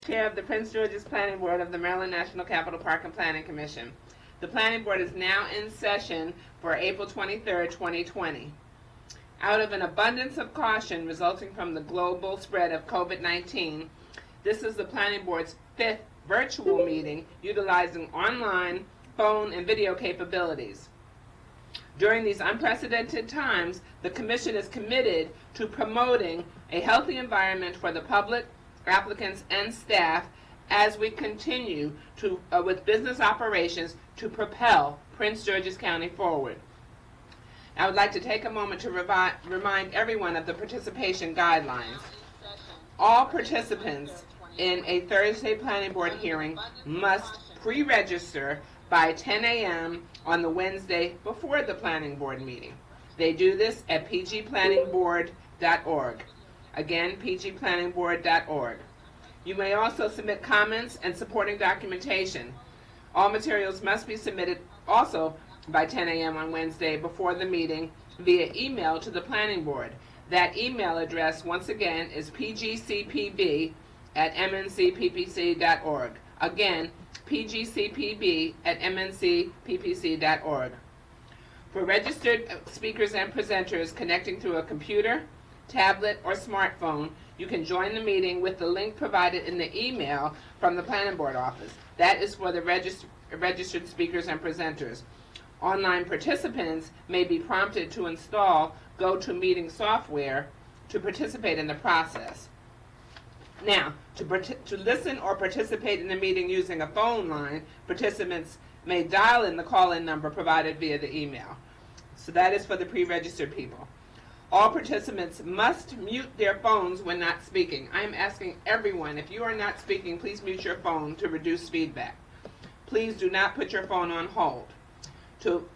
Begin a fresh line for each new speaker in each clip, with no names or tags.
Chair of the Prince George's Planning Board of the Maryland National Capital Park and Planning Commission. The Planning Board is now in session for April 23rd, 2020. Out of an abundance of caution resulting from the global spread of COVID-19, this is the Planning Board's 5th virtual meeting utilizing online, phone, and video capabilities. During these unprecedented times, the Commission is committed to promoting a healthy environment for the public, applicants, and staff as we continue to with business operations to propel Prince George's County forward. I would like to take a moment to remind everyone of the participation guidelines. All participants in a Thursday Planning Board hearing must pre-register by 10 a.m. on the Wednesday before the Planning Board meeting. They do this at pgplanningboard.org. Again, pgplanningboard.org. You may also submit comments and supporting documentation. All materials must be submitted also by 10 a.m. on Wednesday before the meeting via email to the Planning Board. That email address, once again, is pgcpb@mncppc.org. Again, pgcpb@mncppc.org. For registered speakers and presenters connecting through a computer, tablet, or smartphone, you can join the meeting with the link provided in the email from the Planning Board office. That is for the registered speakers and presenters. Online participants may be prompted to install GoToMeeting software to participate in the process. Now, to listen or participate in the meeting using a phone line, participants may dial in the call-in number provided via the email. So that is for the pre-registered people. All participants must mute their phones when not speaking. I am asking everyone, if you are not speaking, please mute your phone to reduce feedback. Please do not put your phone on hold. To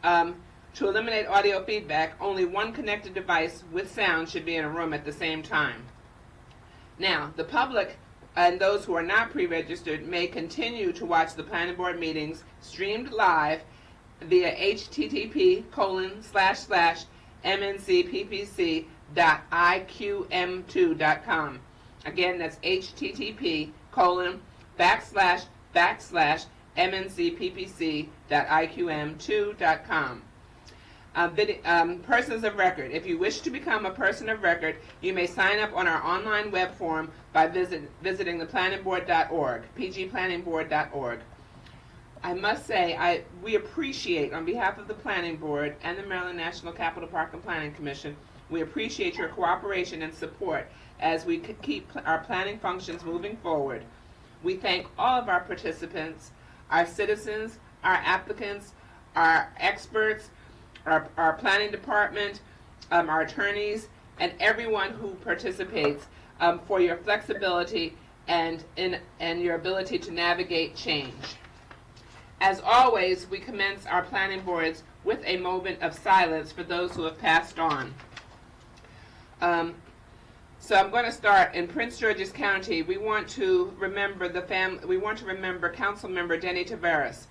eliminate audio feedback, only one connected device with sound should be in a room at the same time. Now, the public and those who are not pre-registered may continue to watch the Planning Board meetings streamed live via http://mncppc.iqm2.com. Again, that's http://mncppc.iqm2.com. Persons of record. If you wish to become a person of record, you may sign up on our online web form by visiting theplanningsboard.org, pgplanningboard.org. I must say, we appreciate, on behalf of the Planning Board and the Maryland National Capital Park and Planning Commission, we appreciate your cooperation and support as we keep our planning functions moving forward. We thank all of our participants, our citizens, our applicants, our experts, our planning department, our attorneys, and everyone who participates for your flexibility and your ability to navigate change. As always, we commence our planning boards with a moment of silence for those who have passed on. So I'm going to start in Prince George's County. We want to remember We want to remember Councilmember Denny Taveras,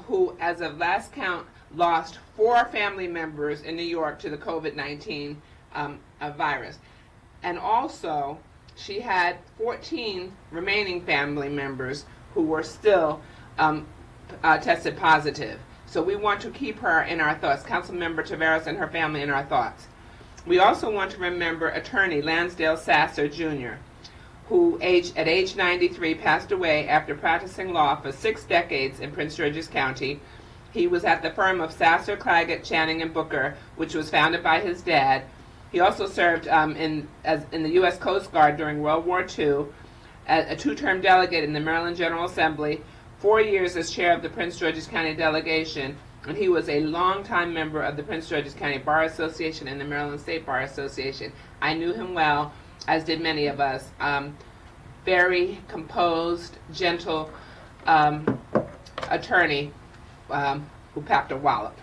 who, as of last count, lost 4 family members in New York to the COVID-19 virus, and also she had 14 remaining family members who were still tested positive. So we want to keep her in our thoughts, Councilmember Taveras and her family in our thoughts. We also want to remember attorney Lansdale Sasser Jr., who at age 93 passed away after practicing law for 6 decades in Prince George's County. He was at the firm of Sasser, Claggett, Channing, and Booker, which was founded by his dad. He also served in the U.S. Coast Guard during World War II, a 2-term delegate in the Maryland General Assembly, 4 years as chair of the Prince George's County delegation, and he was a longtime member of the Prince George's County Bar Association and the Maryland State Bar Association. I knew him well, as did many of us. Very composed, gentle attorney who packed a wallop.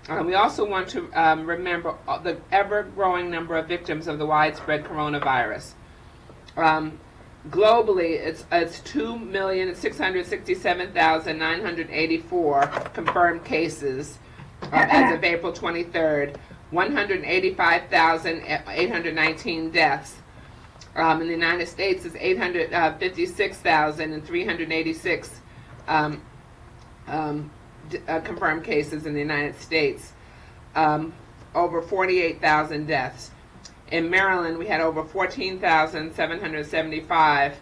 We also want to remember the ever-growing number of victims of the widespread coronavirus. Globally, it's 2,667,984 confirmed cases as of April 23rd, 185,819 deaths, In the United States, is 856,386 confirmed cases in the United States. Over 48,000 deaths. In Maryland, we had over 14,775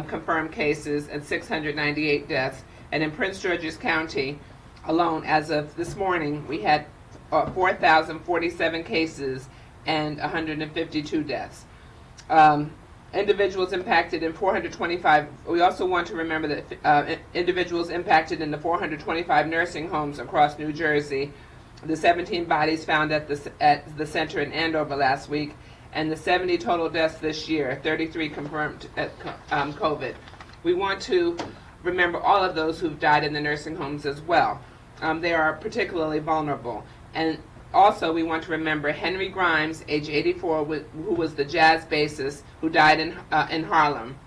confirmed cases and 698 deaths. And in Prince George's County alone, as of this morning, we had 4,047 cases and 152 deaths. Individuals impacted in 425. We also want to remember that individuals impacted in the 425 nursing homes across New Jersey, the 17 bodies found at the center in Andover last week, and the 70 total deaths this year, 33 confirmed COVID. We want to remember all of those who've died in the nursing homes as well. They are particularly vulnerable. And also, we want to remember Henry Grimes, age 84, who was the jazz bassist who died in Harlem.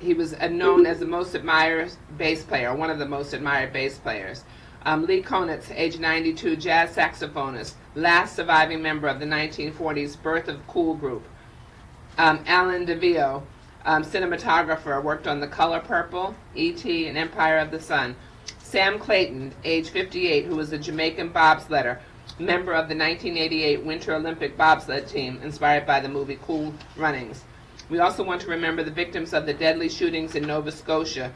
He was known as the most admired bass player, one of the most admired bass players. Lee Konitz, age 92, jazz saxophonist, last surviving member of the 1940s Birth of Cool group. Alan DeVio, cinematographer, worked on The Color Purple, E.T., and Empire of the Sun. Sam Clayton, age 58, who was a Jamaican bobsledder, member of the 1988 Winter Olympic bobsled team, inspired by the movie Cool Runnings. We also want to remember the victims of the deadly shootings in Nova Scotia,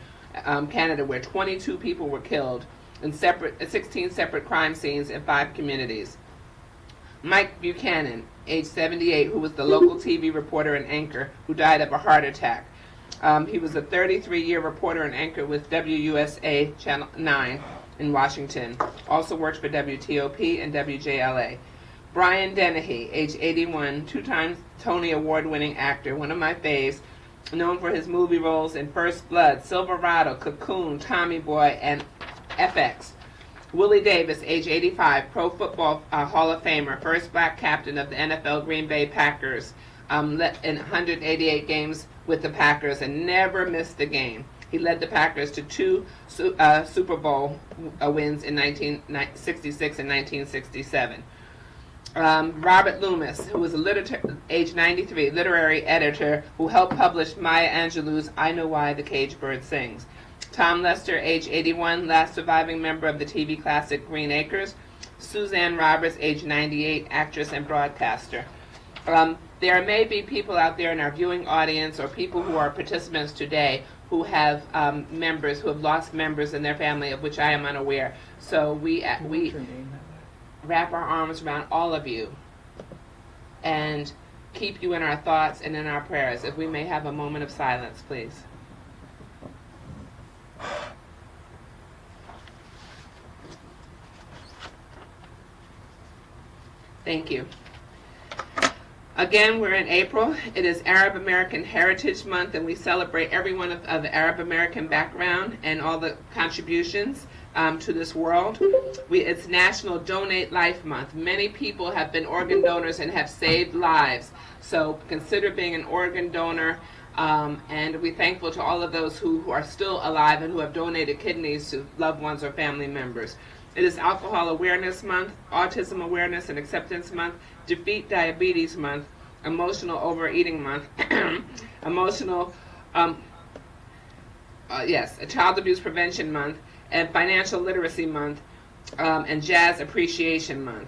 Canada, where 22 people were killed in 16 separate crime scenes in 5 communities. Mike Buchanan, age 78, who was the local TV reporter and anchor, who died of a heart attack. He was a 33-year reporter and anchor with WUSA Channel 9 in Washington. Also worked for WTOP and WJLA. Brian Dennehy, age 81, 2-time Tony Award-winning actor, one of my faves, known for his movie roles in First Blood, Silverado, Cocoon, Tommy Boy, and FX. Willie Davis, age 85, Pro Football Hall of Famer, first black captain of the NFL Green Bay Packers, in 188 games with the Packers and never missed a game. He led the Packers to 2 Super Bowl wins in 1966 and 1967. Robert Loomis, who was age 93, literary editor who helped publish Maya Angelou's I Know Why the Caged Bird Sings. Tom Lester, age 81, last surviving member of the TV classic Green Acres. Suzanne Roberts, age 98, actress and broadcaster. There may be people out there in our viewing audience or people who are participants today who have members, who have lost members in their family, of which I am unaware. So we wrap our arms around all of you and keep you in our thoughts and in our prayers. If we may have a moment of silence, please. Thank you. Again, we're in April. It is Arab American Heritage Month, and we celebrate everyone of the Arab American background and all the contributions to this world. It's National Donate Life Month. Many people have been organ donors and have saved lives. So consider being an organ donor, and we're thankful to all of those who are still alive and who have donated kidneys to loved ones or family members. It is Alcohol Awareness Month, Autism Awareness and Acceptance Month, Defeat Diabetes Month, Emotional Overeating Month, Child Abuse Prevention Month, and Financial Literacy Month, and Jazz Appreciation Month.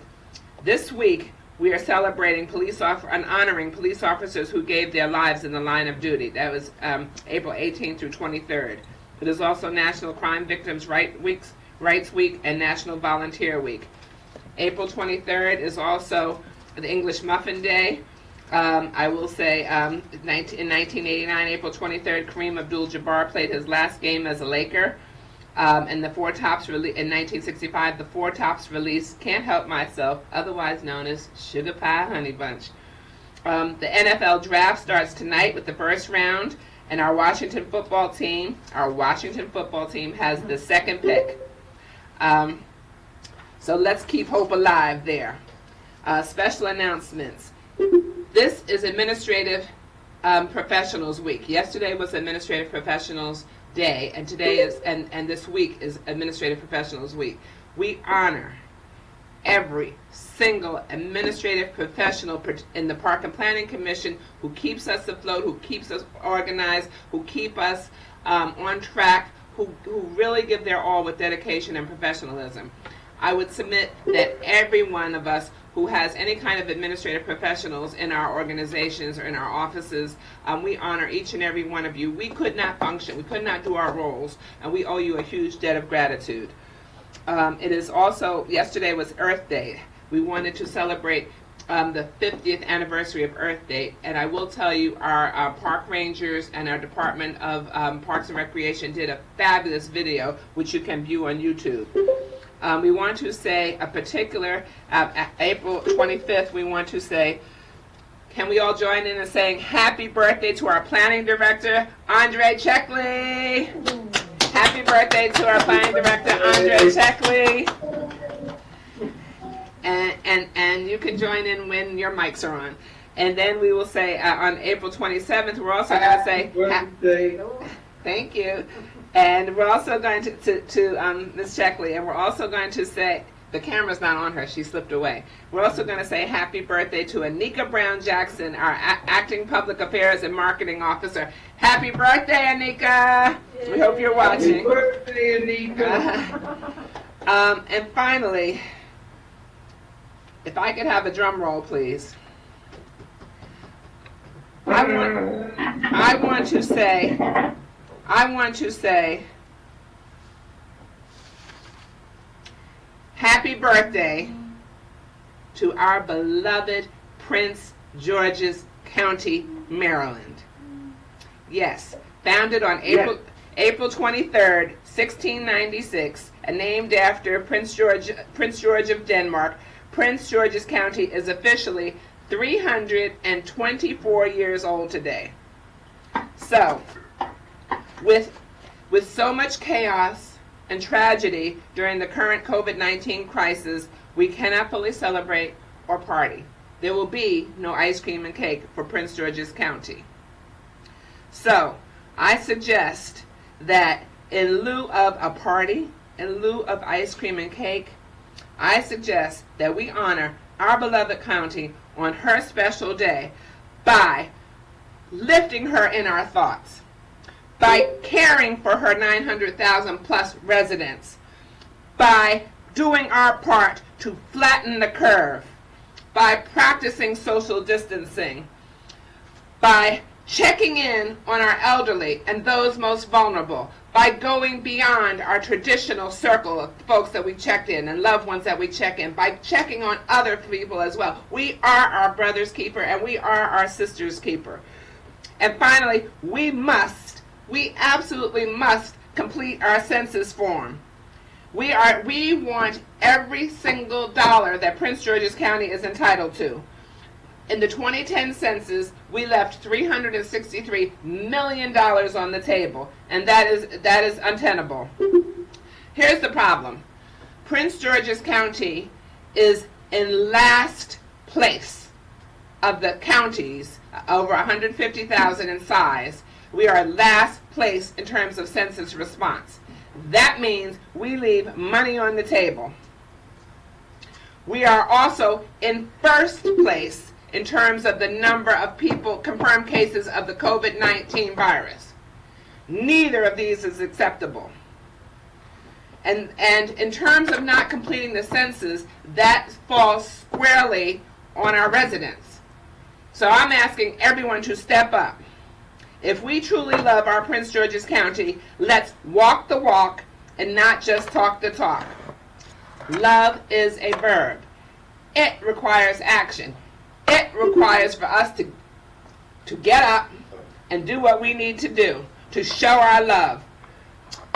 This week, we are celebrating and honoring police officers who gave their lives in the line of duty. That was April 18th through 23rd. It is also National Crime Victims' Rights Week and National Volunteer Week. April 23rd is also the English Muffin Day. I will say in 1989, April 23rd, Kareem Abdul-Jabbar played his last game as a Laker. And the Four Tops in 1965, the Four Tops released Can't Help Myself, otherwise known as Sugar Pie Honey Bunch. The NFL Draft starts tonight with the first round, and our Washington football team has the second pick. So let's keep hope alive there. Special announcements. This is Administrative Professionals Week. Yesterday was Administrative Professionals Day, and today is and this week is Administrative Professionals Week. We honor every single administrative professional in the Park and Planning Commission who keeps us afloat, who keeps us organized, who keep us on track, who really give their all with dedication and professionalism. I would submit that every one of us who has any kind of administrative professionals in our organizations or in our offices, we honor each and every one of you. We could not function, we could not do our roles, and we owe you a huge debt of gratitude. It is also, yesterday was Earth Day. We wanted to celebrate the 50th anniversary of Earth Day, and I will tell you our park rangers and our Department of Parks and Recreation did a fabulous video, which you can view on YouTube. We want to say a particular, April 25th, we want to say, can we all join in saying happy birthday to our planning director, Andre Checkley? Happy birthday to our planning director, Andre Checkley. And you can join in when your mics are on. And then we will say on April 27th, we're also going to say, thank you. And we're also going to Ms. Checkley, and we're also going to say, the camera's not on her, she slipped away. We're also going to say happy birthday to Anika Brown Jackson, our acting public affairs and marketing officer. Happy birthday, Anika! Yay. We hope you're watching. Happy birthday, Anika! And finally, if I could have a drum roll, please. I want to say happy birthday to our beloved Prince George's County, Maryland. Yes, founded on April 23rd, 1696, and named after Prince George of Denmark. Prince George's County is officially 324 years old today. So, with so much chaos and tragedy during the current COVID-19 crisis, we cannot fully celebrate or party. There will be no ice cream and cake for Prince George's County. So, I suggest that in lieu of a party, in lieu of ice cream and cake, I suggest that we honor our beloved county on her special day by lifting her in our thoughts, by caring for her 900,000 plus residents, by doing our part to flatten the curve, by practicing social distancing, by checking in on our elderly and those most vulnerable, by going beyond our traditional circle of folks that we checked in and loved ones that we check in, by checking on other people as well. We are our brother's keeper and we are our sister's keeper. And finally, we absolutely must complete our census form. We want every single dollar that Prince George's County is entitled to. In the 2010 census, we left $363 million on the table, and that is untenable. Here's the problem. Prince George's County is in last place of the counties, over 150,000 in size. We are last place in terms of census response. That means we leave money on the table. We are also in first place in terms of the number of people, confirmed cases of the COVID-19 virus. Neither of these is acceptable. And in terms of not completing the census, that falls squarely on our residents. So I'm asking everyone to step up. If we truly love our Prince George's County, let's walk the walk and not just talk the talk. Love is a verb. It requires action. It requires for us to get up and do what we need to do to show our love.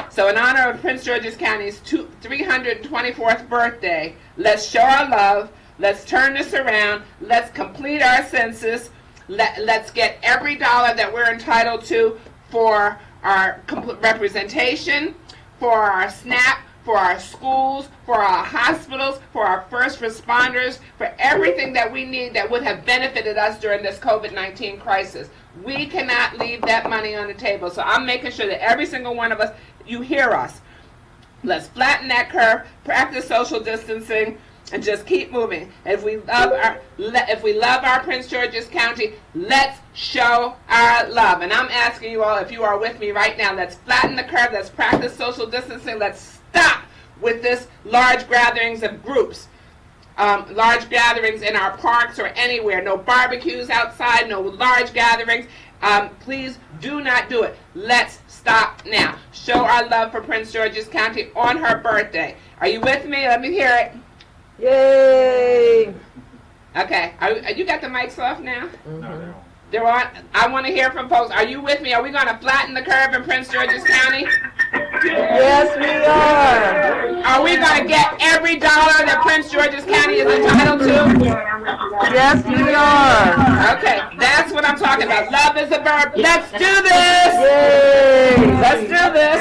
So in honor of Prince George's County's 324th birthday, let's show our love, let's turn this around, let's complete our census, let's get every dollar that we're entitled to for our representation, for our SNAP, for our schools, for our hospitals, for our first responders, for everything that we need that would have benefited us during this COVID-19 crisis. We cannot leave that money on the table. So I'm making sure that every single one of us, you hear us. Let's flatten that curve, practice social distancing, and just keep moving. If we love our Prince George's County, let's show our love. And I'm asking you all, if you are with me right now, let's flatten the curve. Let's practice social distancing. Let's stop with this large gatherings of groups. Large gatherings in our parks or anywhere. No barbecues outside, no large gatherings. Please do not do it. Let's stop now. Show our love for Prince George's County on her birthday. Are you with me? Let me hear it.
Yay!
Okay. You got the mics off now?
Mm-hmm.
They're on. I want to hear from folks. Are you with me? Are we going to flatten the curve in Prince George's County?
Yes, we are.
Are we going to get every dollar that Prince George's County is entitled to?
Yes, we are.
Okay, that's what I'm talking about. Love is a verb. Let's do this.
Yay!
Let's do this.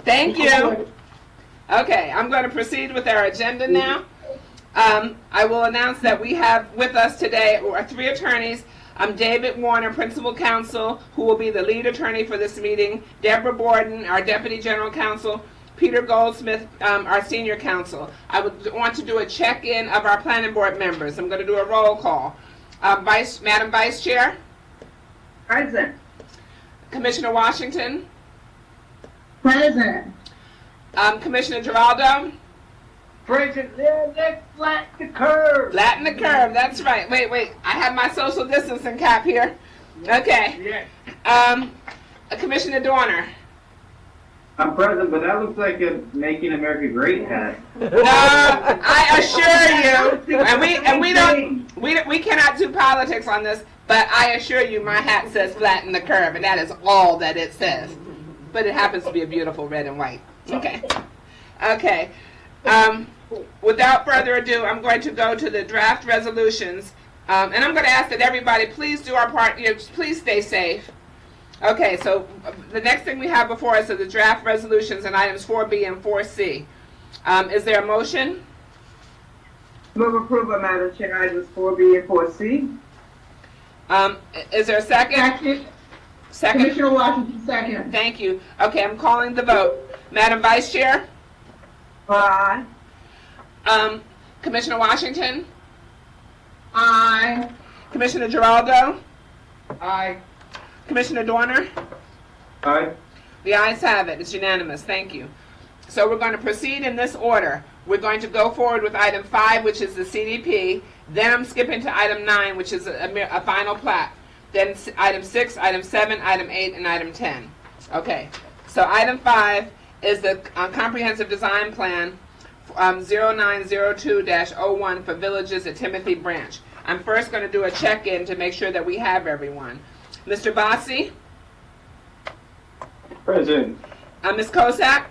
Thank you. Okay, I'm going to proceed with our agenda now. I will announce that we have with us today our 3 attorneys. David Warner, Principal Counsel, who will be the lead attorney for this meeting. Deborah Borden, our Deputy General Counsel. Peter Goldsmith, our Senior Counsel. I would want to do a check-in of our Planning Board members. I'm going to do a roll call. Madam Vice Chair?
Present.
Commissioner Washington?
Present.
Commissioner Giraldo?
Present. Let's flatten the curve.
Flatten the curve, that's right. Wait. I have my social distancing cap here. Okay.
Yes.
Commissioner Dorner?
I'm present, but that looks like a Making America Great hat.
No, I assure you, and we cannot do politics on this, but I assure you my hat says flatten the curve, and that is all that it says. But it happens to be a beautiful red and white. Okay. Without further ado, I'm going to go to the draft resolutions, and I'm going to ask that everybody please do our part. Please stay safe. Okay, so the next thing we have before us are the draft resolutions and items 4B and 4C. Is there a motion?
Move approval, Madam Chair, items 4B and 4C.
Is there a second? Second.
Commissioner Washington, second.
Thank you. Okay, I'm calling the vote. Madam Vice Chair?
Aye.
Commissioner Washington?
Aye.
Commissioner Giraldo?
Aye.
Commissioner Dorner?
Aye.
The ayes have it. It's unanimous. Thank you. So we're going to proceed in this order. We're going to go forward with item 5, which is the CDP. Then I'm skipping to item 9, which is a final plat. Then item 6, item 7, item 8, and item 10. Okay. So item 5 is the comprehensive design plan 0902-01 for villages at Timothy Branch. I'm first going to do a check-in to make sure that we have everyone. Mr. Bossi?
Present.
Ms. Kosak?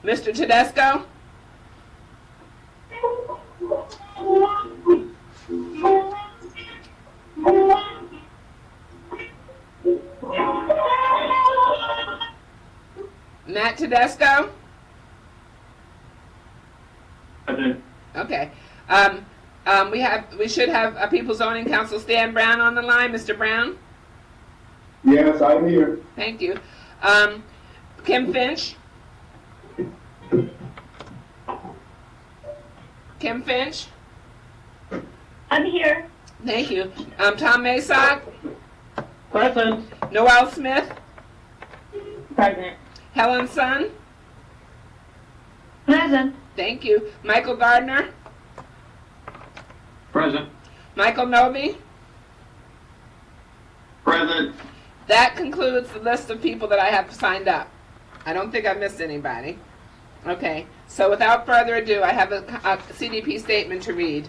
Mr. Tedesco? Matt Tedesco?
Present.
Okay. We should have a People Zoning Council Stan Brown on the line. Mr. Brown?
Yes, I'm here.
Thank you. Kim Finch? Kim Finch?
I'm here.
Thank you. Tom Masock?
Present.
Noel Smith?
Present.
Helen Sun?
Present.
Thank you. Michael Gardner?
Present.
Michael Noby?
Present.
That concludes the list of people that I have signed up. I don't think I missed anybody. Okay, so without further ado, I have a CDP statement to read.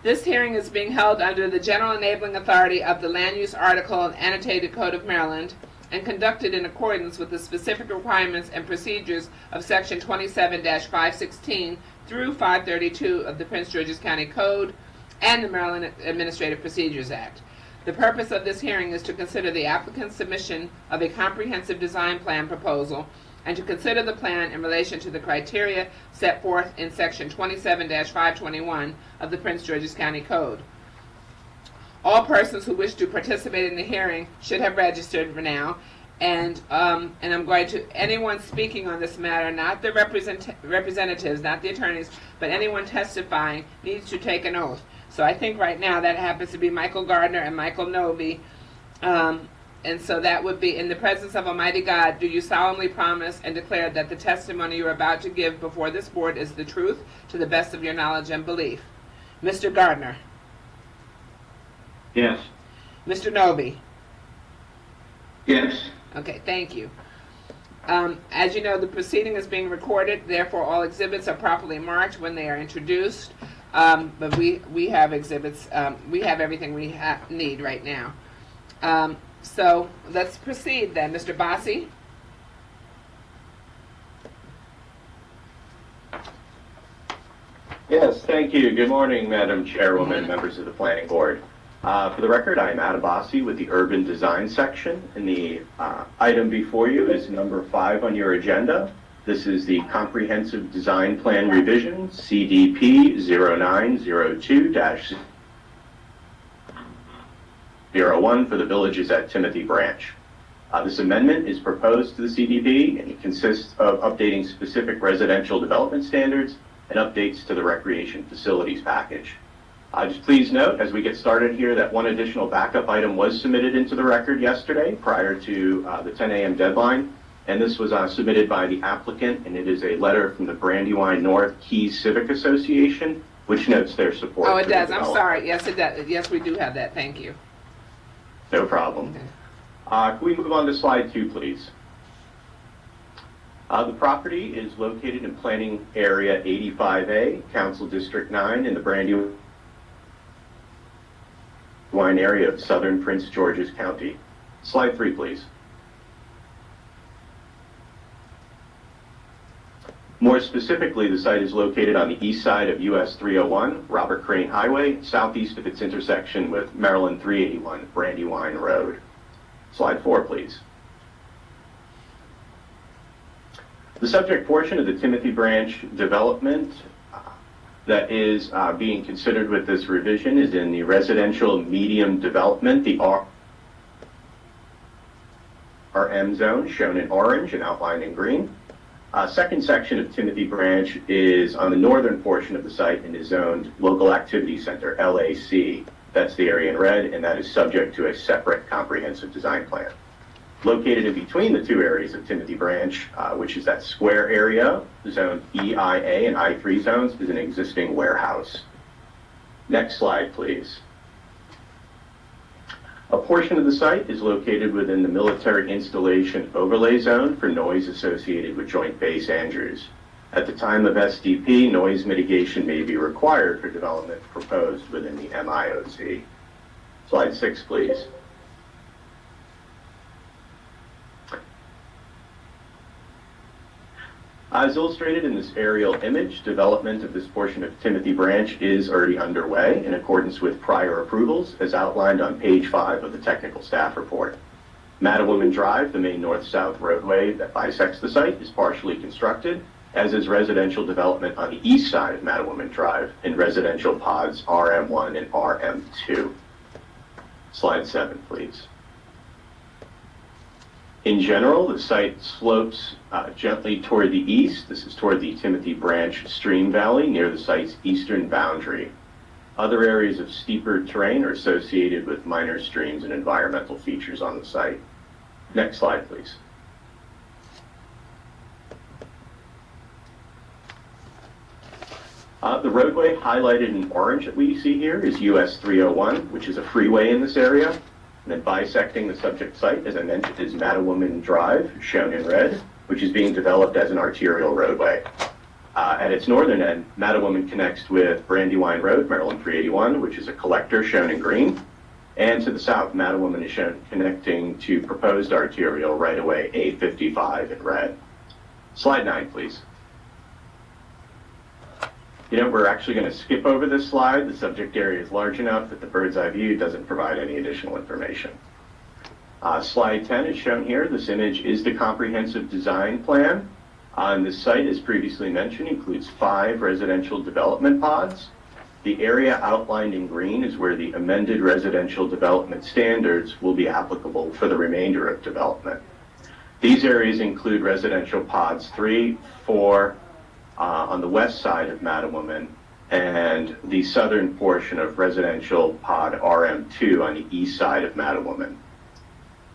This hearing is being held under the general enabling authority of the Land Use Article and Annotated Code of Maryland and conducted in accordance with the specific requirements and procedures of Section 27-516 through 532 of the Prince George's County Code and the Maryland Administrative Procedures Act. The purpose of this hearing is to consider the applicant's submission of a comprehensive design plan proposal and to consider the plan in relation to the criteria set forth in Section 27-521 of the Prince George's County Code. All persons who wish to participate in the hearing should have registered for now. And I'm going to, anyone speaking on this matter, not the representatives, not the attorneys, but anyone testifying needs to take an oath. So I think right now that happens to be Michael Gardner and Michael Novi. And so that would be, in the presence of Almighty God, do you solemnly promise and declare that the testimony you're about to give before this board is the truth to the best of your knowledge and belief? Mr. Gardner.
Yes.
Mr. Novi.
Yes.
Okay, thank you. As you know, the proceeding is being recorded, therefore all exhibits are properly marked when they are introduced. But we have exhibits, we have everything we need right now. So let's proceed then. Mr. Bossi?
Yes, thank you. Good morning, Madam Chairwoman, members of the Planning Board. For the record, I am Adabasi with the Urban Design section, and the item before you is number 5 on your agenda. This is the Comprehensive Design Plan Revision, CDP 0902-01 for the villages at Timothy Branch. This amendment is proposed to the CDP, and it consists of updating specific residential development standards and updates to the recreation facilities package. Just please note, as we get started here, that one additional backup item was submitted into the record yesterday prior to the 10 a.m. deadline, and this was submitted by the applicant, and it is a letter from the Brandywine North Keys Civic Association, which notes their support.
Oh, it does. I'm sorry. Yes, it does. Yes, we do have that. Thank you.
No problem.
Okay.
Can we move on to slide 2, please? The property is located in Planning Area 85A, Council District 9, in the Brandywine area of southern Prince George's County. Slide 3, please. More specifically, the site is located on the east side of US 301, Robert Crane Highway, southeast of its intersection with Maryland 381, Brandywine Road. Slide 4, please. The subject portion of the Timothy Branch development that is being considered with this revision is in the residential medium development, the RM zone, shown in orange and outlined in green. Second section of Timothy Branch is on the northern portion of the site and is zoned Local Activity Center, LAC. That's the area in red, and that is subject to a separate comprehensive design plan. Located in between the two areas of Timothy Branch, which is that square area, zone EIA and I3 zones, is an existing warehouse. Next slide, please. A portion of the site is located within the military installation overlay zone for noise associated with Joint Base Andrews. At the time of SDP, noise mitigation may be required for development proposed within the MIOC. Slide 6, please. As illustrated in this aerial image, development of this portion of Timothy Branch is already underway in accordance with prior approvals as outlined on page 5 of the technical staff report. Mattawoman Drive, the main north-south roadway that bisects the site, is partially constructed, as is residential development on the east side of Mattawoman Drive in residential pods RM1 and RM2. Slide 7, please. In general, the site slopes gently toward the east. This is toward the Timothy Branch stream valley near the site's eastern boundary. Other areas of steeper terrain are associated with minor streams and environmental features on the site. Next slide, please. The roadway highlighted in orange that we see here is US 301, which is a freeway in this area. And then bisecting the subject site, as I mentioned, is Mattawoman Drive, shown in red, which is being developed as an arterial roadway. At its northern end, Mattawoman connects with Brandywine Road, Maryland 381, which is a collector, shown in green. And to the south, Mattawoman is shown connecting to proposed arterial right-of-way A55 in red. Slide 9, please. You know, we're actually going to skip over this slide. The subject area is large enough that the bird's eye view doesn't provide any additional information. Slide 10 is shown here. This image is the comprehensive design plan. On this site, as previously mentioned, includes 5 residential development pods. The area outlined in green is where the amended residential development standards will be applicable for the remainder of development. These areas include residential pods 3, 4 on the west side of Mattawoman, and the southern portion of residential pod RM2 on the east side of Mattawoman.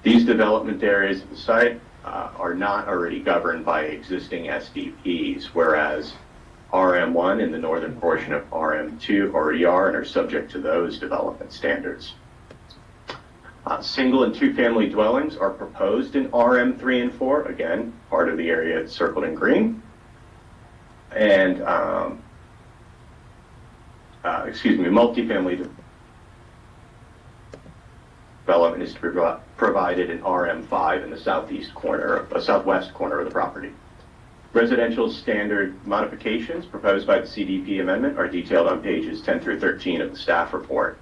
These development areas of the site are not already governed by existing SDPs, whereas RM1 and the northern portion of RM2 already are and are subject to those development standards. Single and two-family dwellings are proposed in RM3 and 4, again, part of the area circled in green. And, multifamily development is provided in RM5 in the southwest corner of the property. Residential standard modifications proposed by the CDP amendment are detailed on pages 10 through 13 of the staff report.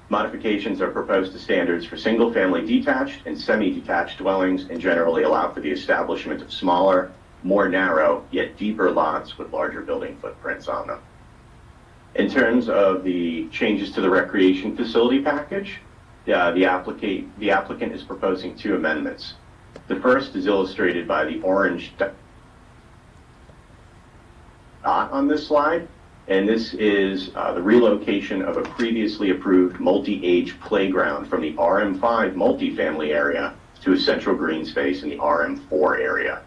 Modifications are proposed to standards for single-family detached and semi-detached dwellings and generally allow for the establishment of smaller, more narrow, yet deeper lots with larger building footprints on them. In terms of the changes to the recreation facility package, the applicant is proposing 2 amendments. The first is illustrated by the orange dot on this slide, and this is the relocation of a previously approved multi-age playground from the RM5 multifamily area to a central green space in the RM4 area.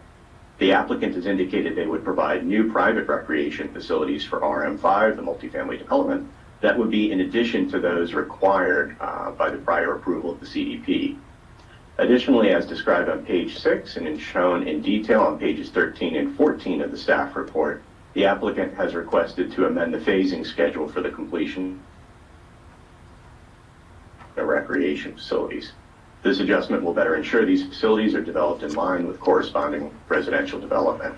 The applicant has indicated they would provide new private recreation facilities for RM5, the multifamily development, that would be in addition to those required by the prior approval of the CDP. Additionally, as described on page 6 and shown in detail on pages 13 and 14 of the staff report, the applicant has requested to amend the phasing schedule for the completion of recreation facilities. This adjustment will better ensure these facilities are developed in line with corresponding residential development.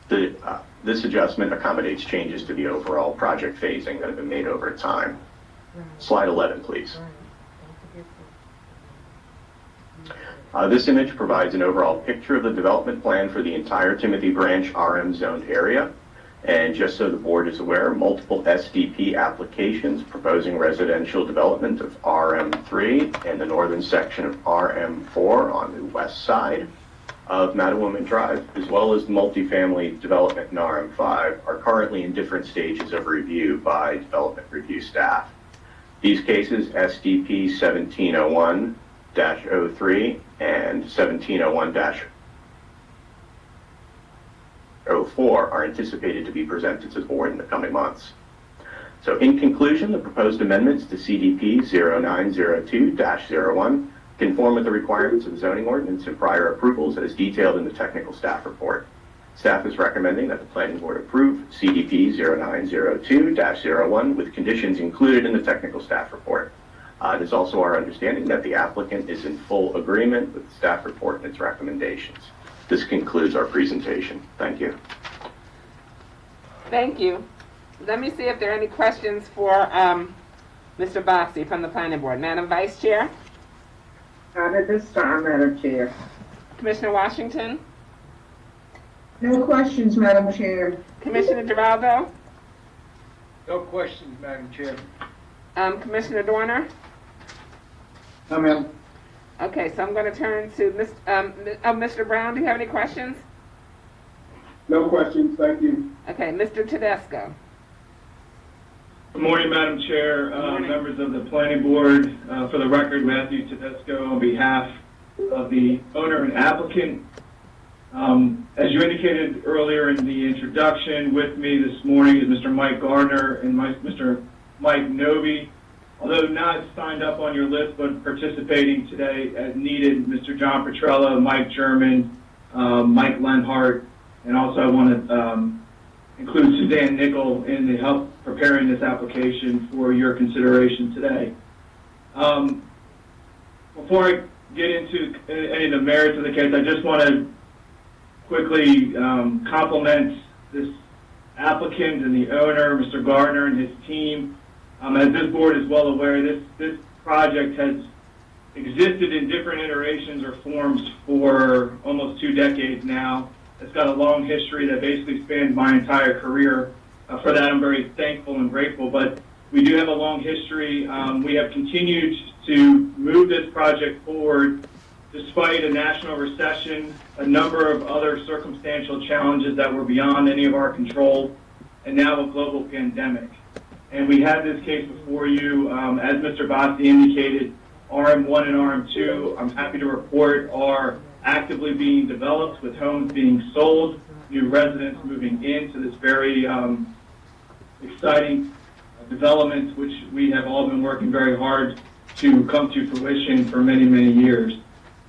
This adjustment accommodates changes to the overall project phasing that have been made over time. Slide 11, please. This image provides an overall picture of the development plan for the entire Timothy Branch RM zoned area. And just so the board is aware, multiple SDP applications proposing residential development of RM3 and the northern section of RM4 on the west side of Mattawoman Drive, as well as multifamily development in RM5, are currently in different stages of review by development review staff. These cases, SDP 1701-03 and 1701-04 are anticipated to be presented to the board in the coming months. So in conclusion, the proposed amendments to CDP 0902-01 conform with the requirements of the zoning ordinance and prior approvals as detailed in the technical staff report. Staff is recommending that the planning board approve CDP 0902-01 with conditions included in the technical staff report. It is also our understanding that the applicant is in full agreement with the staff report and its recommendations. This concludes our presentation. Thank you.
Thank you. Let me see if there are any questions for Mr. Bossy from the Planning Board. Madam Vice Chair?
Not at this time, Madam Chair.
Commissioner Washington?
No questions, Madam Chair.
Commissioner Giraldo?
No questions, Madam Chair.
Commissioner Dorner?
No, ma'am.
Okay, so I'm going to turn to Mr. Brown. Do you have any questions?
No questions, thank you.
Okay, Mr. Tedesco.
Good morning, Madam Chair,
morning.
members of the Planning Board. For the record, Matthew Tedesco on behalf of the owner and applicant. As you indicated earlier in the introduction, with me this morning is Mr. Mike Gardner and Mr. Mike Noby. Although not signed up on your list, but participating today as needed, Mr. John Petrella, Mike German, Mike Lenhart, and also I want to include Suzanne Nickel in the help preparing this application for your consideration today. Before I get into any of the merits of the case, I just want to quickly compliment this applicant and the owner, Mr. Gardner, and his team. As this board is well aware, this project has existed in different iterations or forms for almost 2 decades now. It's got a long history that basically spans my entire career. For that, I'm very thankful and grateful, but we do have a long history. We have continued to move this project forward despite a national recession, a number of other circumstantial challenges that were beyond any of our control, and now a global pandemic. And we had this case before you, as Mr. Bossi indicated, RM1 and RM2, I'm happy to report, are actively being developed with homes being sold, new residents moving into this very exciting development, which we have all been working very hard to come to fruition for many, many years.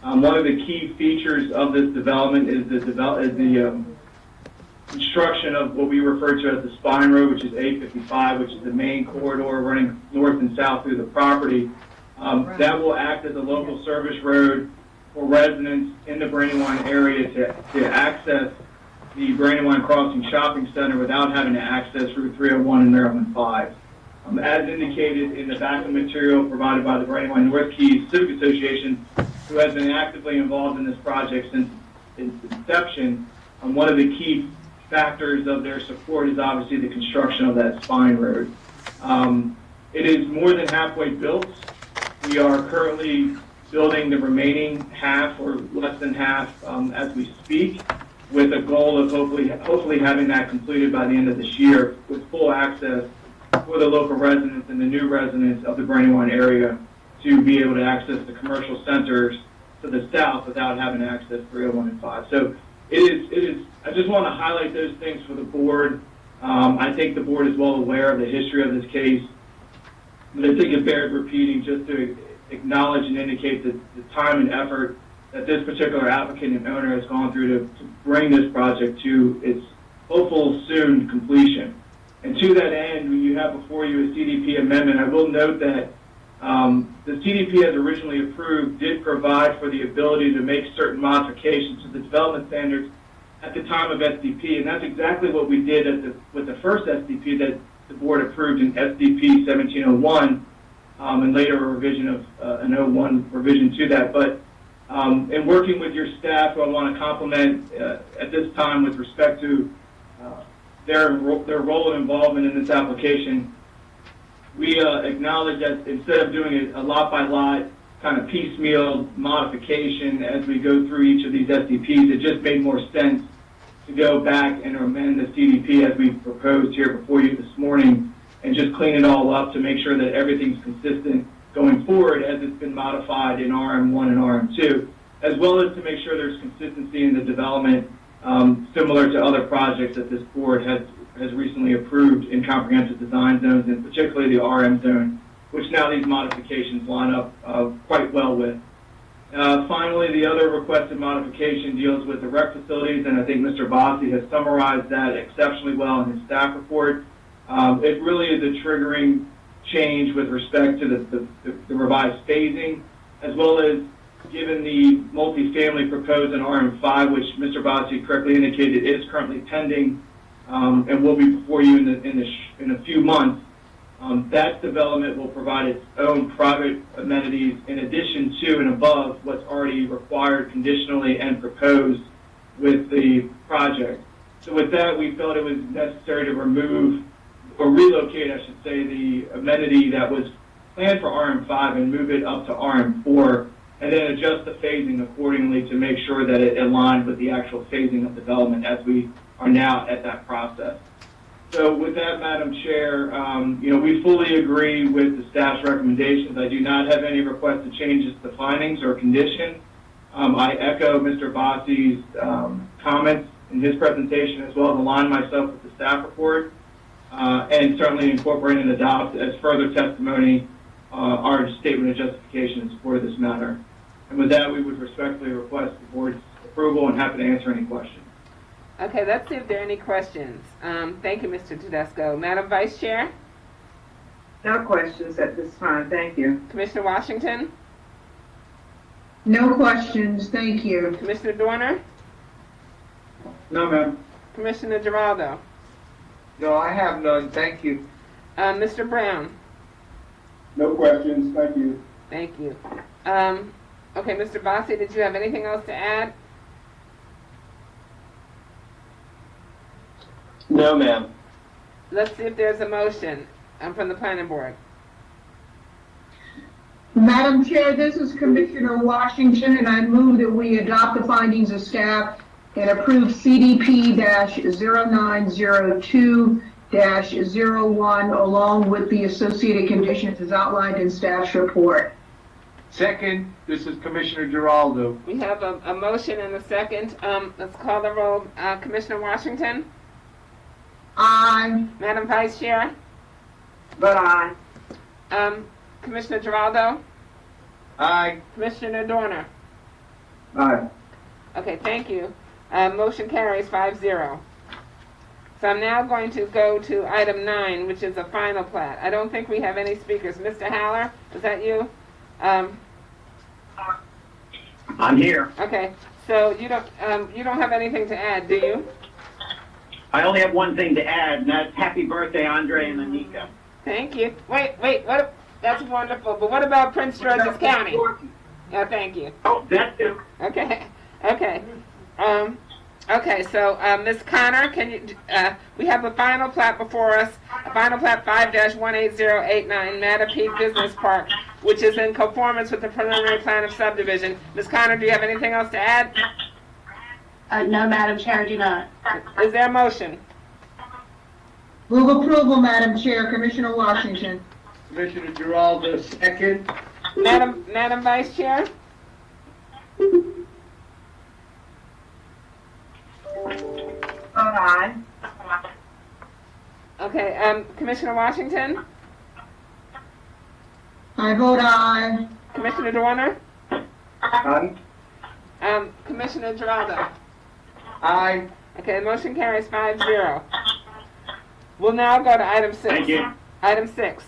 One of the key features of this development is the construction of what we refer to as the spine road, which is A55, which is the main corridor running north and south through the property. That will act as a local service road for residents in the Brandywine area to access the Brandywine Crossing Shopping Center without having to access Route 301 and Maryland 5. As indicated in the backup material provided by the Brandywine North Keys Civic Association, who has been actively involved in this project since its inception, one of the key factors of their support is obviously the construction of that spine road. It is more than halfway built. We are currently building the remaining half or less than half as we speak, with a goal of hopefully having that completed by the end of this year with full access for the local residents and the new residents of the Brandywine area to be able to access the commercial centers to the south without having to access 301 and 5. So it is, I just want to highlight those things for the board. I think the board is well aware of the history of this case, but I think it bears repeating just to acknowledge and indicate the time and effort that this particular applicant and owner has gone through to bring this project to its hopeful soon completion. And to that end, you have before you a CDP amendment. I will note that the CDP as originally approved did provide for the ability to make certain modifications to the development standards at the time of SDP, and that's exactly what we did with the first SDP that the board approved in SDP 1701, and later a revision of an 01 revision to that. But in working with your staff, who I want to compliment at this time with respect to their role and involvement in this application, we acknowledge that instead of doing a lot-by-lot kind of piecemeal modification as we go through each of these SDPs, it just made more sense to go back and amend the CDP as we proposed here before you this morning and just clean it all up to make sure that everything's consistent going forward as it's been modified in RM1 and RM2, as well as to make sure there's consistency in the development similar to other projects that this board has recently approved in comprehensive design zones, and particularly the RM zone, which now these modifications line up quite well with. Finally, the other requested modification deals with the rec facilities, and I think Mr. Bossi has summarized that exceptionally well in his staff report. It really is a triggering change with respect to the revised phasing, as well as given the multifamily proposed in RM5, which Mr. Bossi correctly indicated is currently pending and will be before you in a few months. That development will provide its own private amenities in addition to and above what's already required conditionally and proposed with the project. So with that, we felt it was necessary to remove or relocate, I should say, the amenity that was planned for RM5 and move it up to RM4, and then adjust the phasing accordingly to make sure that it aligned with the actual phasing of development as we are now at that process. So with that, Madam Chair, we fully agree with the staff's recommendations. I do not have any requested changes to findings or conditions. I echo Mr. Bossi's comments in his presentation, as well as align myself with the staff report, and certainly incorporate and adopt as further testimony our statement of justification in support of this matter. And with that, we would respectfully request the board's approval and happy to answer any questions.
Okay, let's see if there are any questions. Thank you, Mr. Tedesco. Madam Vice Chair?
No questions at this time, thank you.
Commissioner Washington?
No questions, thank you.
Commissioner Dorner?
No, ma'am.
Commissioner Giraldo?
No, I have none, thank you.
Mr. Brown?
No questions, thank you.
Thank you. Okay, Mr. Bossi, did you have anything else to add?
No, ma'am.
Let's see if there's a motion from the planning board.
Madam Chair, this is Commissioner Washington, and I move that we adopt the findings of staff and approve CDP-0902-01 along with the associated conditions as outlined in staff's report.
Second, this is Commissioner Giraldo.
We have a motion and a second. Let's call the roll. Commissioner Washington?
Aye.
Madam Vice Chair?
But aye.
Commissioner Giraldo?
Aye.
Commissioner Dorner?
Aye.
Okay, thank you. Motion carries 5-0. So I'm now going to go to item 9, which is a final plat. I don't think we have any speakers. Mr. Haller, is that you?
I'm here.
Okay, so you don't have anything to add, do you?
I only have one thing to add, and that's happy birthday, Andre and Anika.
Thank you. Wait, what? That's wonderful. But what about Prince George's County? Yeah, thank you.
Oh, that too.
Okay. So Ms. Connor, can you? We have a final plat before us. A final plat 5-18089 Mattapique Business Park, which is in conformance with the preliminary plan of subdivision. Ms. Connor, do you have anything else to add?
No, Madam Chair, I do not.
Is there a motion?
Move approval, Madam Chair. Commissioner Washington.
Commissioner Giraldo, second.
Madam Vice Chair?
But aye.
Okay, Commissioner Washington?
I vote aye.
Commissioner Dorner?
Aye.
Commissioner Giraldo?
Aye.
Okay, the motion carries 5-0. We'll now go to item 6.
Thank you.
Item 6.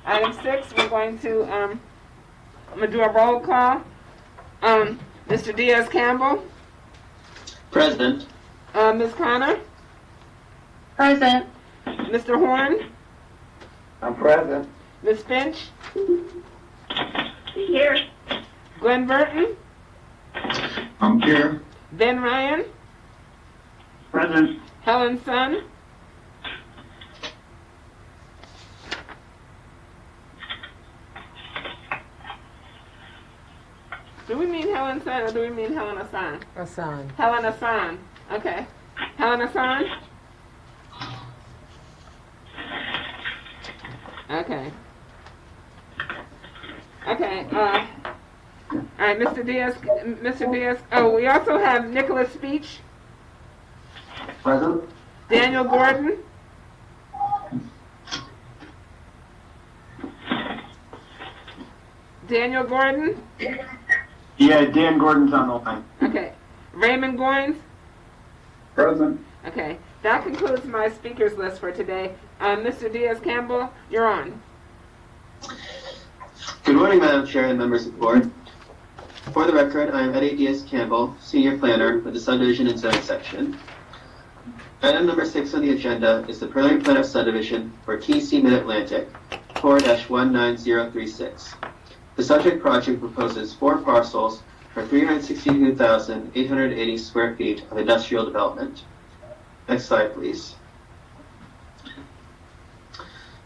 Item 6, we're going to, I'm going to do a roll call. Mr. Diaz-Campbell?
Present.
Ms. Connor?
Present.
Mr. Horn?
I'm present.
Ms. Finch?
Here.
Glenn Burton?
I'm here.
Ben Ryan?
Present.
Helen Sun? Do we mean Helen Sun or do we mean Helen Asan?
Asan.
Helen Asan. Okay. Helen Asan? Okay. Okay. All right, Mr. Diaz. Oh, we also have Nicholas Speech,
Present.
Daniel Gordon, Daniel Gordon.
Yeah, Dan Gordon's on the line.
Okay. Raymond Goins.
Present.
Okay. That concludes my speakers list for today. Mr. Diaz-Campbell, you're on.
Good morning, Madam Chair and members of the board. For the record, I am Eddie Diaz-Campbell, Senior Planner with the Subdivision and Zoning Section. Item number 6 on the agenda is the preliminary plan of subdivision for TC Mid-Atlantic, 4-19036. The subject project proposes 4 parcels for 362,880 square feet of industrial development. Next slide, please.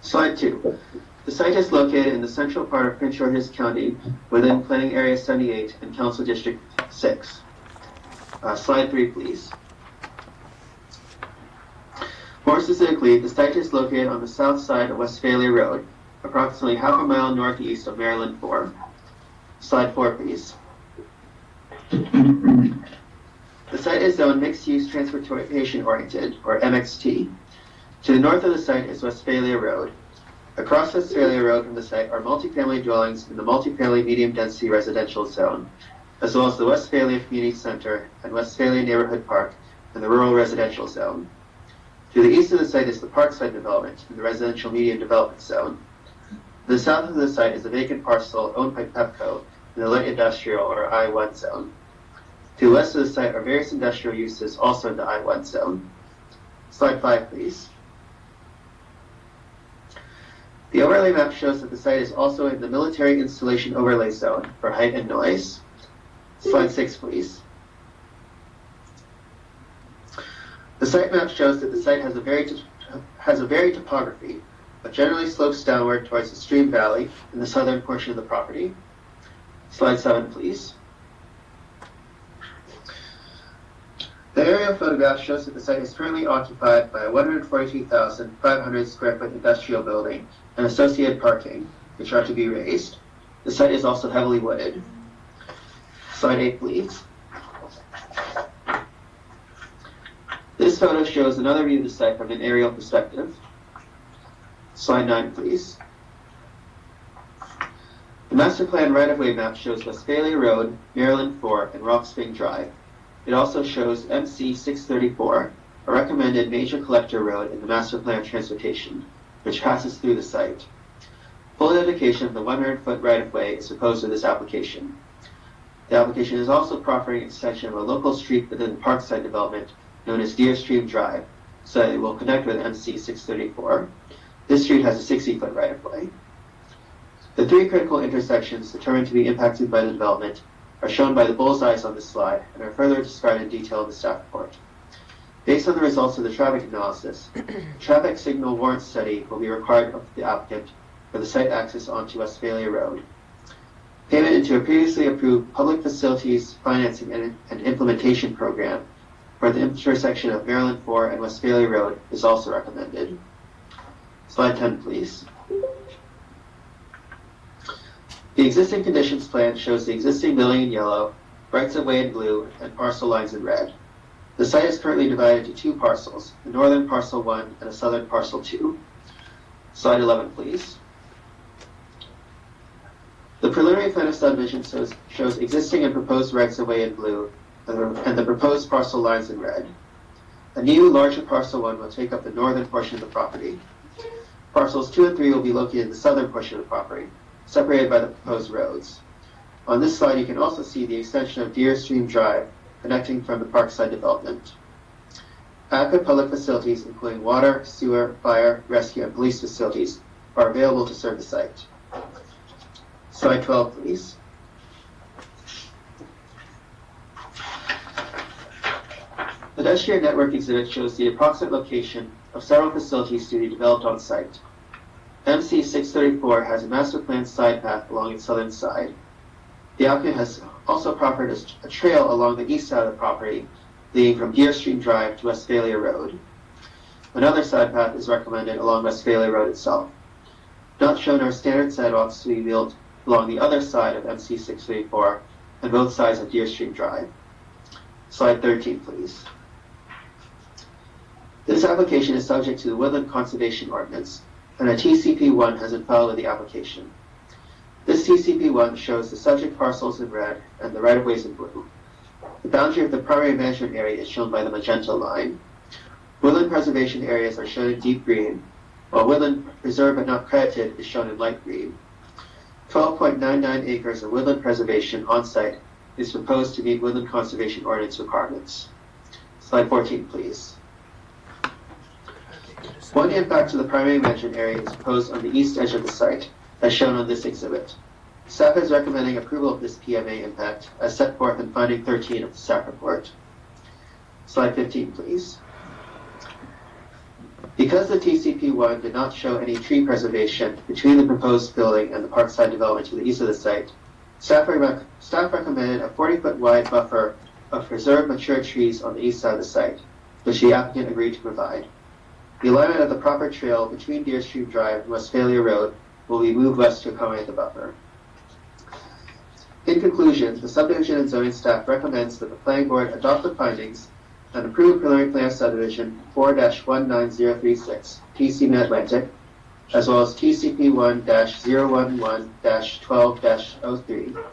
Slide 2. The site is located in the central part of Prince George's County within Planning Area 78 and Council District 6. Slide 3, please. More specifically, the site is located on the south side of Westphalia Road, approximately half a mile northeast of Maryland 4. Slide 4, please. The site is zoned mixed-use transportation-oriented, or MXT. To the north of the site is Westphalia Road. Across Westphalia Road from the site are multifamily dwellings in the multifamily medium-density residential zone, as well as the Westphalia Community Center and Westphalia Neighborhood Park in the rural residential zone. To the east of the site is the Parkside development in the residential medium development zone. To the south of the site is a vacant parcel owned by Pepco in the light industrial, or I-1 zone. To the west of the site are various industrial uses also in the I-1 zone. Slide 5, please. The overlay map shows that the site is also in the military installation overlay zone for height and noise. Slide 6, please. The site map shows that the site has a varied topography, but generally slopes downward towards the stream valley in the southern portion of the property. Slide 7, please. The aerial photograph shows that the site is currently occupied by a 142,500 square foot industrial building and associated parking, which are to be raised. The site is also heavily wooded. Slide 8, please. This photo shows another view of the site from an aerial perspective. Slide 9, please. The master plan right-of-way map shows Westphalia Road, Maryland 4, and Rock Spring Drive. It also shows MC 634, a recommended major collector road in the master plan transportation, which passes through the site. Full dedication of the 100-foot right-of-way is proposed in this application. The application is also proffering an extension of a local street within the Parkside development known as Deer Stream Drive, so that it will connect with MC 634. This street has a 60-foot right-of-way. The 3 critical intersections determined to be impacted by the development are shown by the bullseyes on this slide and are further described in detail in the staff report. Based on the results of the traffic analysis, a traffic signal warrant study will be required of the applicant for the site access onto Westphalia Road. Payment into a previously approved Public Facilities Financing and Implementation Program for the intersection of Maryland 4 and Westphalia Road is also recommended. Slide 10, please. The existing conditions plan shows the existing building in yellow, rights of way in blue, and parcel lines in red. The site is currently divided into 2 parcels, a northern parcel 1 and a southern parcel 2. Slide 11, please. The preliminary plan of subdivision shows existing and proposed rights of way in blue and the proposed parcel lines in red. A new, larger parcel 1 will take up the northern portion of the property. Parcels 2 and 3 will be located in the southern portion of the property, separated by the proposed roads. On this slide, you can also see the extension of Deer Stream Drive connecting from the Parkside development. Adequate public facilities, including water, sewer, fire, rescue, and police facilities, are available to serve the site. Slide 12, please. The pedestrian network exhibit shows the approximate location of several facilities to be developed on site. MC 634 has a master plan side path along its southern side. The applicant has also proffered a trail along the east side of the property, leading from Deer Stream Drive to Westphalia Road. Another side path is recommended along Westphalia Road itself. Not shown are standard sidewalks to be built along the other side of MC 634 and both sides of Deer Stream Drive. Slide 13, please. This application is subject to the Woodland Conservation Ordinance, and a TCP1 has been filed with the application. This TCP1 shows the subject parcels in red and the right-of-ways in blue. The boundary of the primary management area is shown by the magenta line. Woodland preservation areas are shown in deep green, while woodland reserved but not credited is shown in light green. 12.99 acres of woodland preservation on site is proposed to meet Woodland Conservation Ordinance requirements. Slide 14, please. One impact to the primary management area is proposed on the east edge of the site, as shown on this exhibit. Staff is recommending approval of this PMA impact, as set forth in finding 13 of the staff report. Slide 15, please. Because the TCP1 did not show any tree preservation between the proposed building and the Parkside development to the east of the site, staff recommended a 40-foot wide buffer of preserved mature trees on the east side of the site, which the applicant agreed to provide. The alignment of the proper trail between Deer Stream Drive and Westphalia Road will be moved west to accommodate the buffer. In conclusion, the subdivision and zoning staff recommends that the planning board adopt the findings and approve preliminary plan of subdivision 4-19036 TC Mid-Atlantic, as well as TCP 1-011-12-03,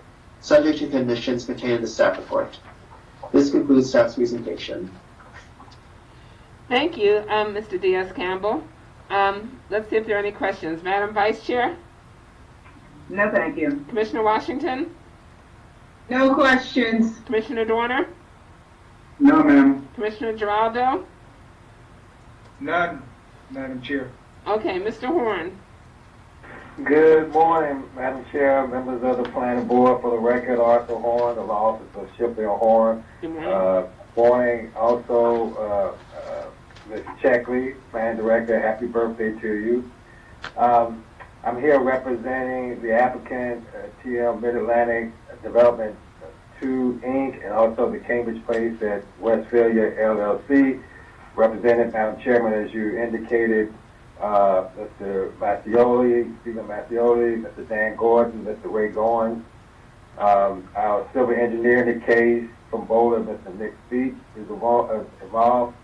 subject to conditions contained in the staff report. This concludes staff's presentation.
Thank you, Mr. Diaz-Campbell. Let's see if there are any questions. Madam Vice Chair?
No, thank you.
Commissioner Washington?
No questions.
Commissioner Dorner?
No, ma'am.
Commissioner Giraldo?
None, Madam Chair.
Okay, Mr. Horn?
Good morning, Madam Chair, members of the planning board. For the record, Arthur Horn, of the office of Shipfield Horn.
Good morning.
Morning. Also, Mr. Checkley, Plan Director, happy birthday to you. I'm here representing the applicant, TL Mid-Atlantic Development 2, Inc., and also the Cambridge Place at Westphalia, LLC. Represented, Madam Chairman, as you indicated, Mr. Mattioli, Stephen Mattioli, Mr. Dan Gordon, Mr. Ray Goins. Our civil engineer in the case from Bowler, Mr. Nick Speak, is involved.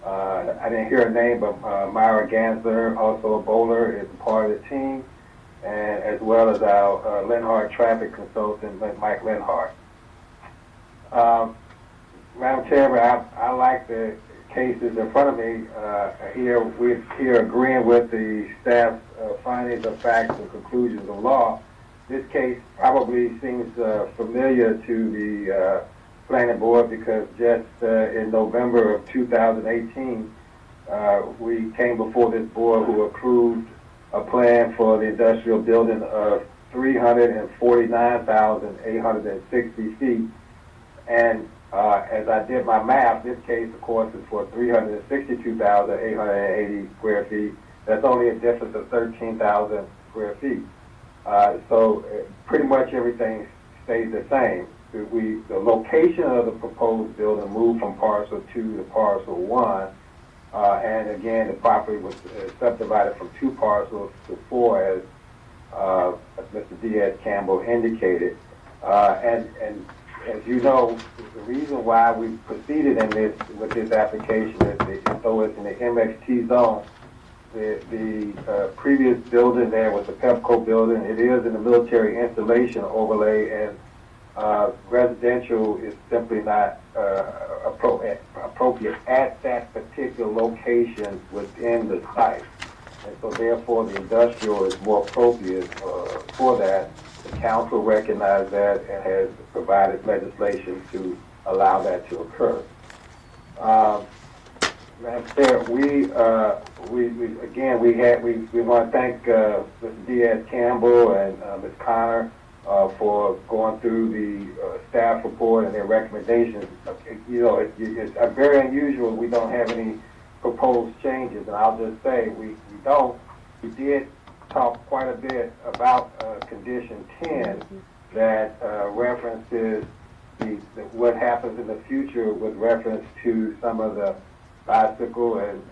I didn't hear a name, but Myra Gansler, also a Bowler, is a part of the team, and as well as our Linhart traffic consultant, Mike Linhart. Madam Chairman, I like the cases in front of me. We're here agreeing with the staff's findings of facts and conclusions of law. This case probably seems familiar to the planning board because just in November of 2018, we came before this board who approved a plan for the industrial building of 349,860 feet. And as I did my math, this case, of course, is for 362,880 square feet. That's only a difference of 13,000 square feet. So pretty much everything stays the same. The location of the proposed building moved from parcel 2 to parcel 1. And again, the property was subdivided from 2 parcels to 4, as Mr. Diaz-Campbell indicated. And as you know, the reason why we proceeded with this application is though it's in the MXT zone, the previous building there was the Pepco building. It is in the military installation overlay, and residential is simply not appropriate at that particular location within the site. And so therefore the industrial is more appropriate for that. The council recognized that and has provided legislation to allow that to occur. Madam Chair, we want to thank Mr. Diaz-Campbell and Ms. Connor for going through the staff report and their recommendations. You know, it's very unusual. We don't have any proposed changes, and I'll just say we did talk quite a bit about condition 10 that references what happens in the future with reference to some of the bicycle and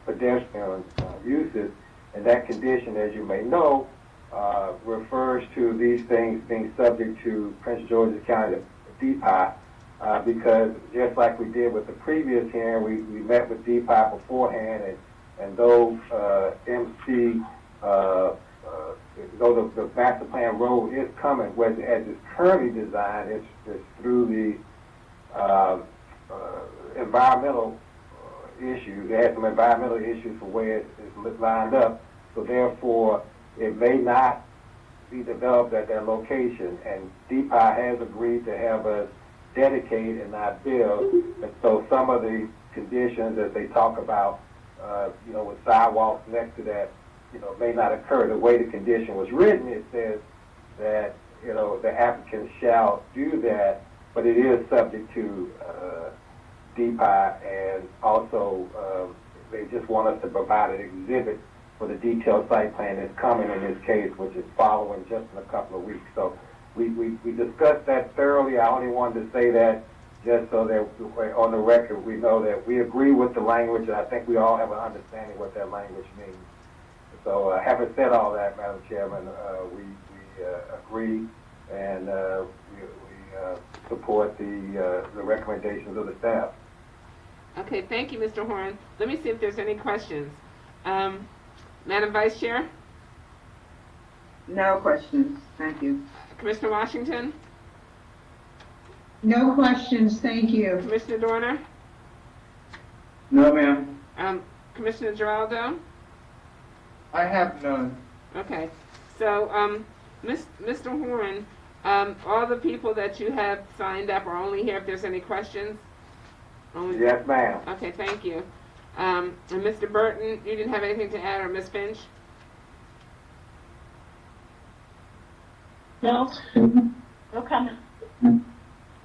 pedestrian uses. And that condition, as you may know, refers to these things being subject to Prince George's County DPI, because just like we did with the previous hearing, we met with DPI beforehand, and those MC, though the master plan road is coming, as it's currently designed, it's through the environmental issues. It has some environmental issues for where it's lined up, so therefore it may not be developed at that location, and DPI has agreed to have us dedicate and not build, and so some of the conditions that they talk about, with sidewalks next to that, may not occur. The way the condition was written, it says that, the applicant shall do that, but it is subject to DPI, and also they just want us to provide an exhibit for the detailed site plan that's coming in this case, which is following just in a couple of weeks. So we discussed that thoroughly. I only wanted to say that just so that on the record we know that we agree with the language, and I think we all have an understanding what that language means. So having said all that, Madam Chairman, we agree, and we support the recommendations of the staff.
Okay, thank you, Mr. Horn. Let me see if there's any questions. Madam Vice Chair?
No questions. Thank you.
Commissioner Washington?
No questions, thank you.
Commissioner Dorner?
No, ma'am.
Commissioner Giraldo?
I have none.
Okay, so Mr. Horn, all the people that you have signed up are only here if there's any questions? Only...
Yes, ma'am.
Okay, thank you. And Mr. Burton, you didn't have anything to add, or Ms. Finch?
No. No comment.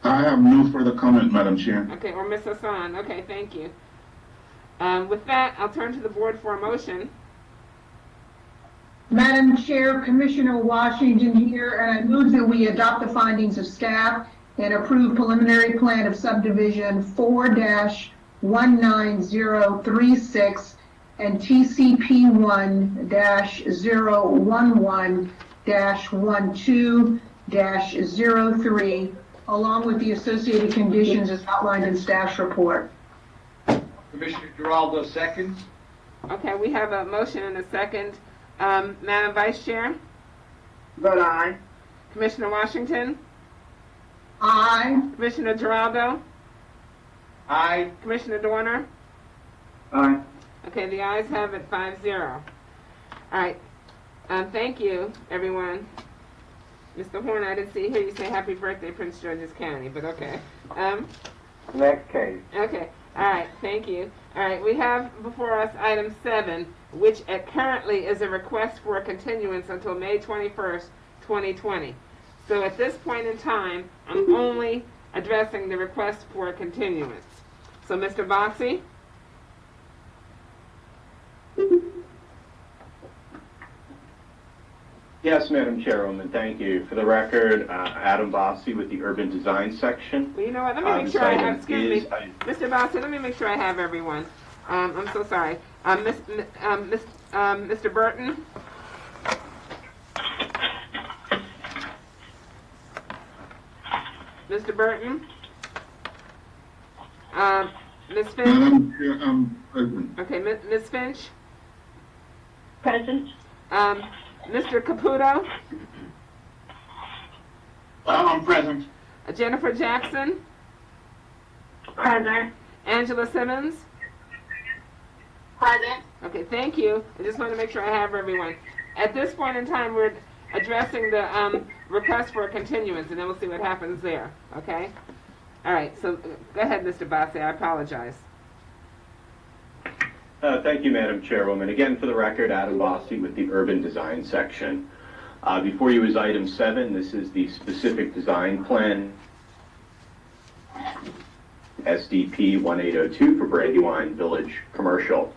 I have no further comment, Madam Chair.
Okay, or Ms. Hassan. Okay, thank you. With that, I'll turn to the board for a motion.
Madam Chair, Commissioner Washington here, and I move that we adopt the findings of staff and approve preliminary plan of subdivision 4-19036 and TCP 1-011-12-03, along with the associated conditions as outlined in staff's report.
Commissioner Giraldo seconds.
Okay, we have a motion and a second. Madam Vice Chair,
Vote aye.
Commissioner Washington,
Aye.
Commissioner Giraldo,
Aye.
Commissioner Dorner.
Aye.
Okay, the ayes have it 5-0. All right. Thank you, everyone. Mr. Horn, I didn't hear you say happy birthday, Prince George's County, but okay.
Next case.
Okay. All right. Thank you. All right. We have before us item 7, which currently is a request for a continuance until May 21st, 2020. So at this point in time, I'm only addressing the request for a continuance. So, Mr. Bossy?
Yes, Madam Chairwoman, thank you. For the record, Adam Bossy with the Urban Design Section.
Well, you know what? Let me make sure I have, excuse me,
I-
Mr. Bossy, let me make sure I have everyone. I'm so sorry. Mr. Burton? Mr. Burton? Ms. Finch?
Madam Chair, I'm present.
Okay, Ms. Finch?
Present.
Mr. Caputo?
I'm present.
Jennifer Jackson?
Present.
Angela Simmons?
Present.
Okay, thank you. I just want to make sure I have everyone. At this point in time, we're addressing the request for a continuance, and then we'll see what happens there, okay? All right, so go ahead, Mr. Bossy. I apologize.
Thank you, Madam Chairwoman. Again, for the record, Adam Bossy with the Urban Design Section. Before you is item 7. This is the specific design plan, SDP 1802 for Brandywine Village Commercial.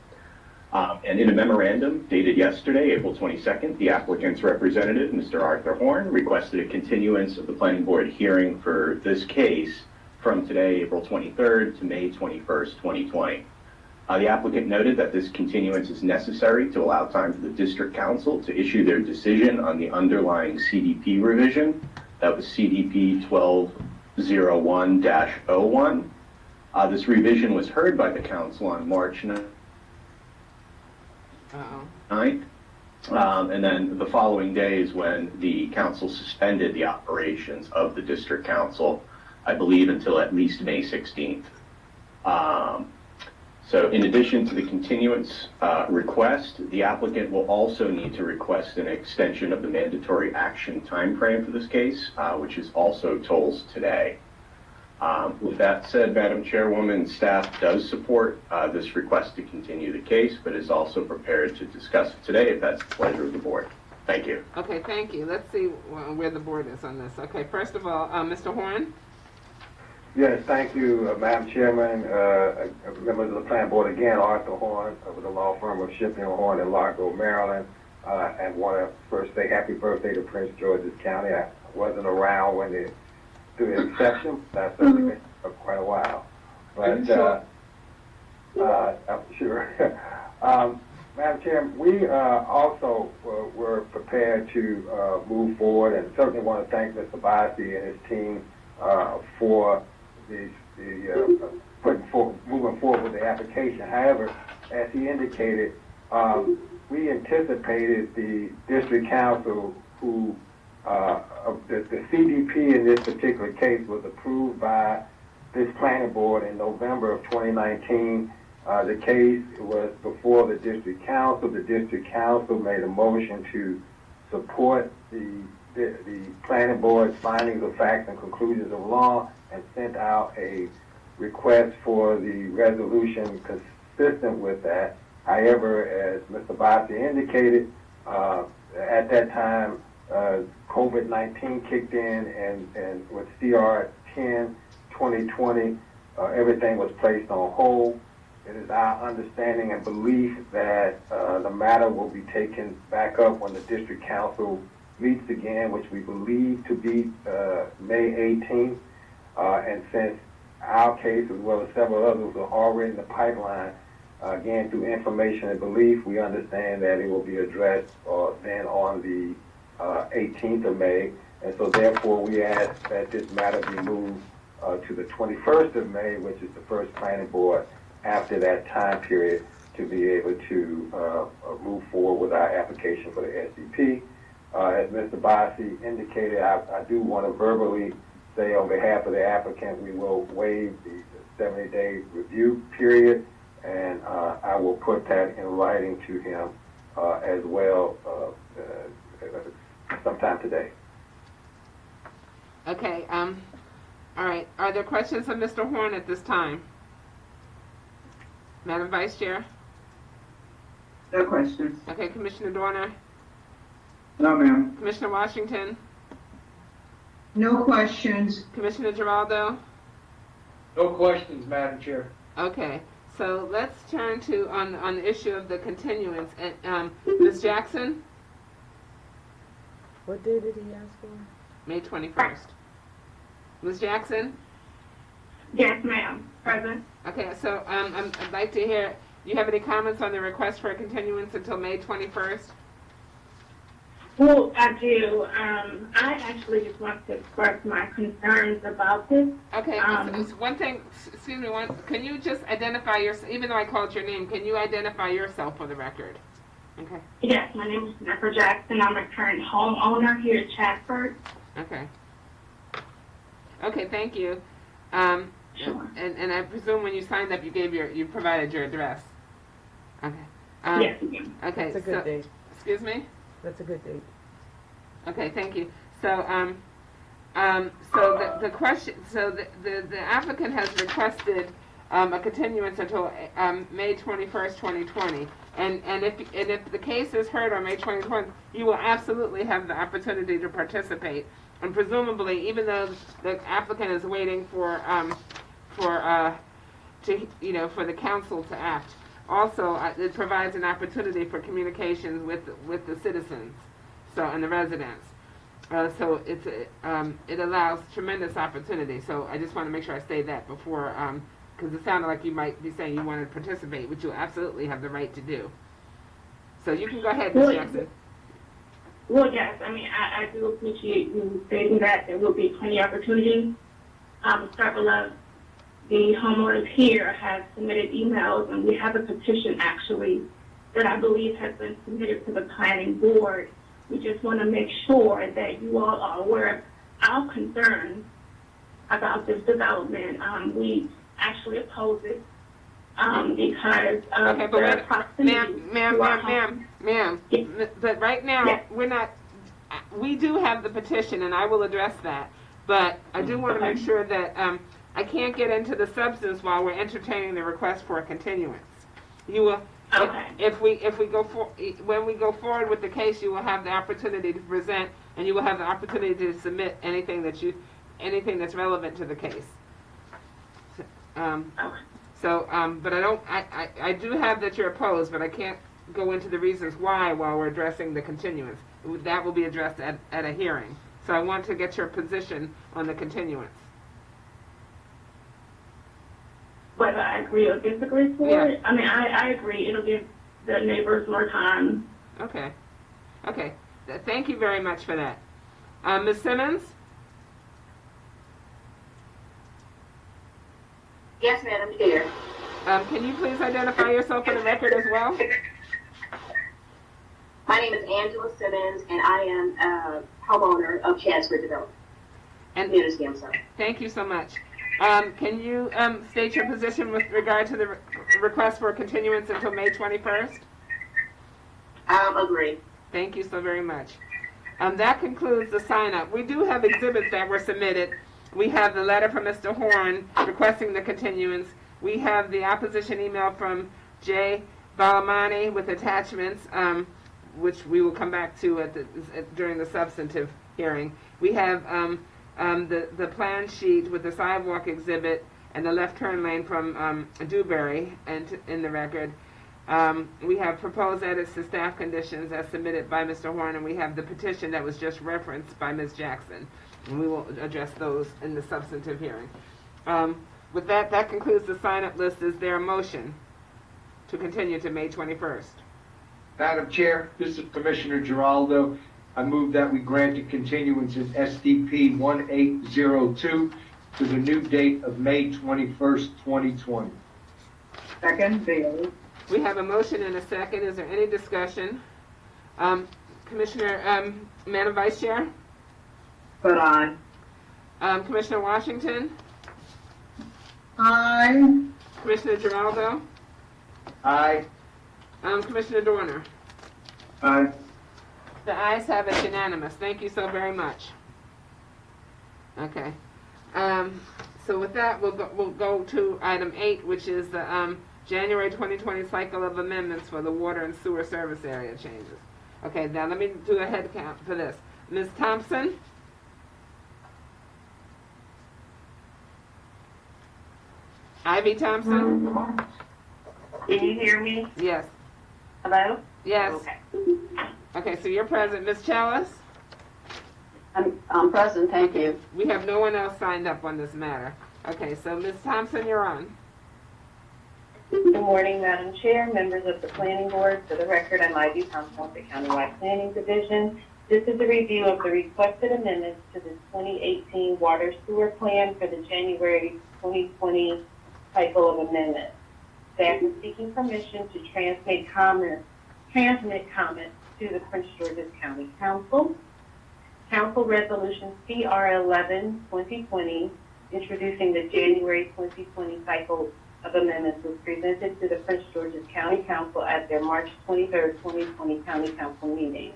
And in a memorandum dated yesterday, April 22nd, the applicant's representative, Mr. Arthur Horn, requested a continuance of the planning board hearing for this case from today, April 23rd, to May 21st, 2020. The applicant noted that this continuance is necessary to allow time for the district council to issue their decision on the underlying CDP revision. That was CDP 1201-01. This revision was heard by the council on March 9th. And then the following day is when the council suspended the operations of the district council, I believe until at least May 16th. So in addition to the continuance request, the applicant will also need to request an extension of the mandatory action timeframe for this case, which is also tolls today. With that said, Madam Chairwoman, staff does support this request to continue the case, but is also prepared to discuss it today if that's the pleasure of the board. Thank you.
Okay, thank you. Let's see where the board is on this. Okay, first of all, Mr. Horn?
Yes, thank you, Madam Chairman, members of the planning board again, Arthur Horn with the law firm of Shipping Horn in Largo, Maryland, and want to first say happy birthday to Prince George's County. I wasn't around when they do the exception. That's been for quite a while, but I'm sure. Madam Chairman, we also were prepared to move forward, and certainly want to thank Mr. Bossy and his team for moving forward with the application. However, as he indicated, we anticipated the district council who, the CDP in this particular case was approved by this planning board in November of 2019. The case was before the district council. The district council made a motion to support the planning board's findings of facts and conclusions of law and sent out a request for the resolution consistent with that. However, as Mr. Bossy indicated, at that time, COVID-19 kicked in, and with CR 10 2020, everything was placed on hold. it is our understanding and belief that the matter will be taken back up when the district council meets again, which we believe to be May 18th. And since our case, as well as several others, are already in the pipeline, again, through information and belief, we understand that it will be addressed then on the 18th of May. And so therefore, we ask that this matter be moved to the 21st of May, which is the first planning board after that time period, to be able to move forward with our application for the SCP. As Mr. Bossi indicated, I do want to verbally say on behalf of the applicant, we will waive the 70-day review period, and I will put that in writing to him as well sometime today.
Okay, all right. Are there questions of Mr. Horn at this time? Madam Vice Chair?
No questions.
Okay, Commissioner Dorner?
No, ma'am.
Commissioner Washington?
No questions.
Commissioner Giraldo?
No questions, Madam Chair.
Okay, so let's turn to, on the issue of the continuance. And Ms. Jackson?
What day did he ask for?
May 21st. Ms. Jackson?
Yes, ma'am. Present.
Okay, so I'd like to hear, do you have any comments on the request for a continuance until May 21st?
Well, I do. I actually just want to express my concerns about this.
Okay, one thing, excuse me, can you just identify yourself, even though I called your name, can you identify yourself for the record? Okay.
Yes, my name is Jennifer Jackson. I'm a current homeowner here at Chatford.
Okay. Okay, thank you.
Sure.
And I presume when you signed up, you provided your address. Okay.
Yes, ma'am.
Okay.
That's a good date.
Excuse me?
That's a good date.
Okay, thank you. So, so the question, so the applicant has requested a continuance until May 21st, 2020. And if the case is heard on May 2020, you will absolutely have the opportunity to participate. And presumably, even though the applicant is waiting for the council to act, also it provides an opportunity for communications with the citizens, and the residents. So it allows tremendous opportunity. So I just want to make sure I say that before, because it sounded like you might be saying you want to participate, which you absolutely have the right to do. So you can go ahead, Ms. Jackson.
Well, yes. I mean, I do appreciate you stating that there will be plenty of opportunities. Several of the homeowners here have submitted emails, and we have a petition, actually, that I believe has been submitted to the planning board. We just want to make sure that you all are aware of our concerns about this development. We actually oppose it because of the proximity.
Ma'am, but right now, we're not, we do have the petition, and I will address that, but I do want to make sure that I can't get into the substance while we're entertaining the request for a continuance. You will, if we go when we go forward with the case, you will have the opportunity to present, and you will have the opportunity to submit anything that's relevant to the case. But I do have that you're opposed, but I can't go into the reasons why while we're addressing the continuance. That will be addressed at a hearing. So I want to get your position on the continuance.
Whether I agree or disagree for it? I mean, I agree. It'll give the neighbors more time.
Okay. Okay. Thank you very much for that. Ms. Simmons?
Yes, Madam Chair.
Can you please identify yourself for the record as well?
My name is Angela Simmons, and I am a homeowner of Chatsworth Development.
And thank you so much. Can you state your position with regard to the request for a continuance until May 21st?
Agree.
Thank you so very much. That concludes the sign-up. We do have exhibits that were submitted. We have the letter from Mr. Horn requesting the continuance. We have the opposition email from Jay Balamani with attachments, which we will come back to during the substantive hearing. We have the plan sheet with the sidewalk exhibit and the left turn lane from Dewberry and in the record. We have proposed edits to staff conditions as submitted by Mr. Horn, and we have the petition that was just referenced by Ms. Jackson. And we will address those in the substantive hearing. With that, that concludes the sign-up list. Is there a motion to continue to May 21st?
Madam Chair, this is Commissioner Giraldo. I move that we grant a continuance in SDP 1802 to the new date of May 21st, 2020.
Second, Bailey.
We have a motion and a second. Is there any discussion? Commissioner, Madam Vice Chair?
But aye.
Commissioner Washington?
Aye.
Commissioner Giraldo?
Aye.
Commissioner Dorner?
Aye.
The ayes have it unanimous. Thank you so very much. Okay. So with that, we'll go to item 8, which is the January 2020 cycle of amendments for the water and sewer service area changes. Okay, now let me do a head count for this. Ms. Thompson? Ivy Thompson?
Can you hear me?
Yes.
Hello?
Yes.
Okay.
Okay, so you're present. Ms. Chalice?
I'm present, thank you.
We have no one else signed up on this matter. Okay, so Ms. Thompson, you're on.
Good morning, Madam Chair, members of the Planning Board. For the record, I'm Ivy Thompson of the Countywide Planning Division. This is a review of the requested amendments to the 2018 Water Sewer Plan for the January 2020 cycle of amendments. Staff is seeking permission to transmit comments to the Prince George's County Council. Council Resolution CR-11 2020, introducing the January 2020 cycle of amendments, was presented to the Prince George's County Council at their March 23, 2020 County Council meeting.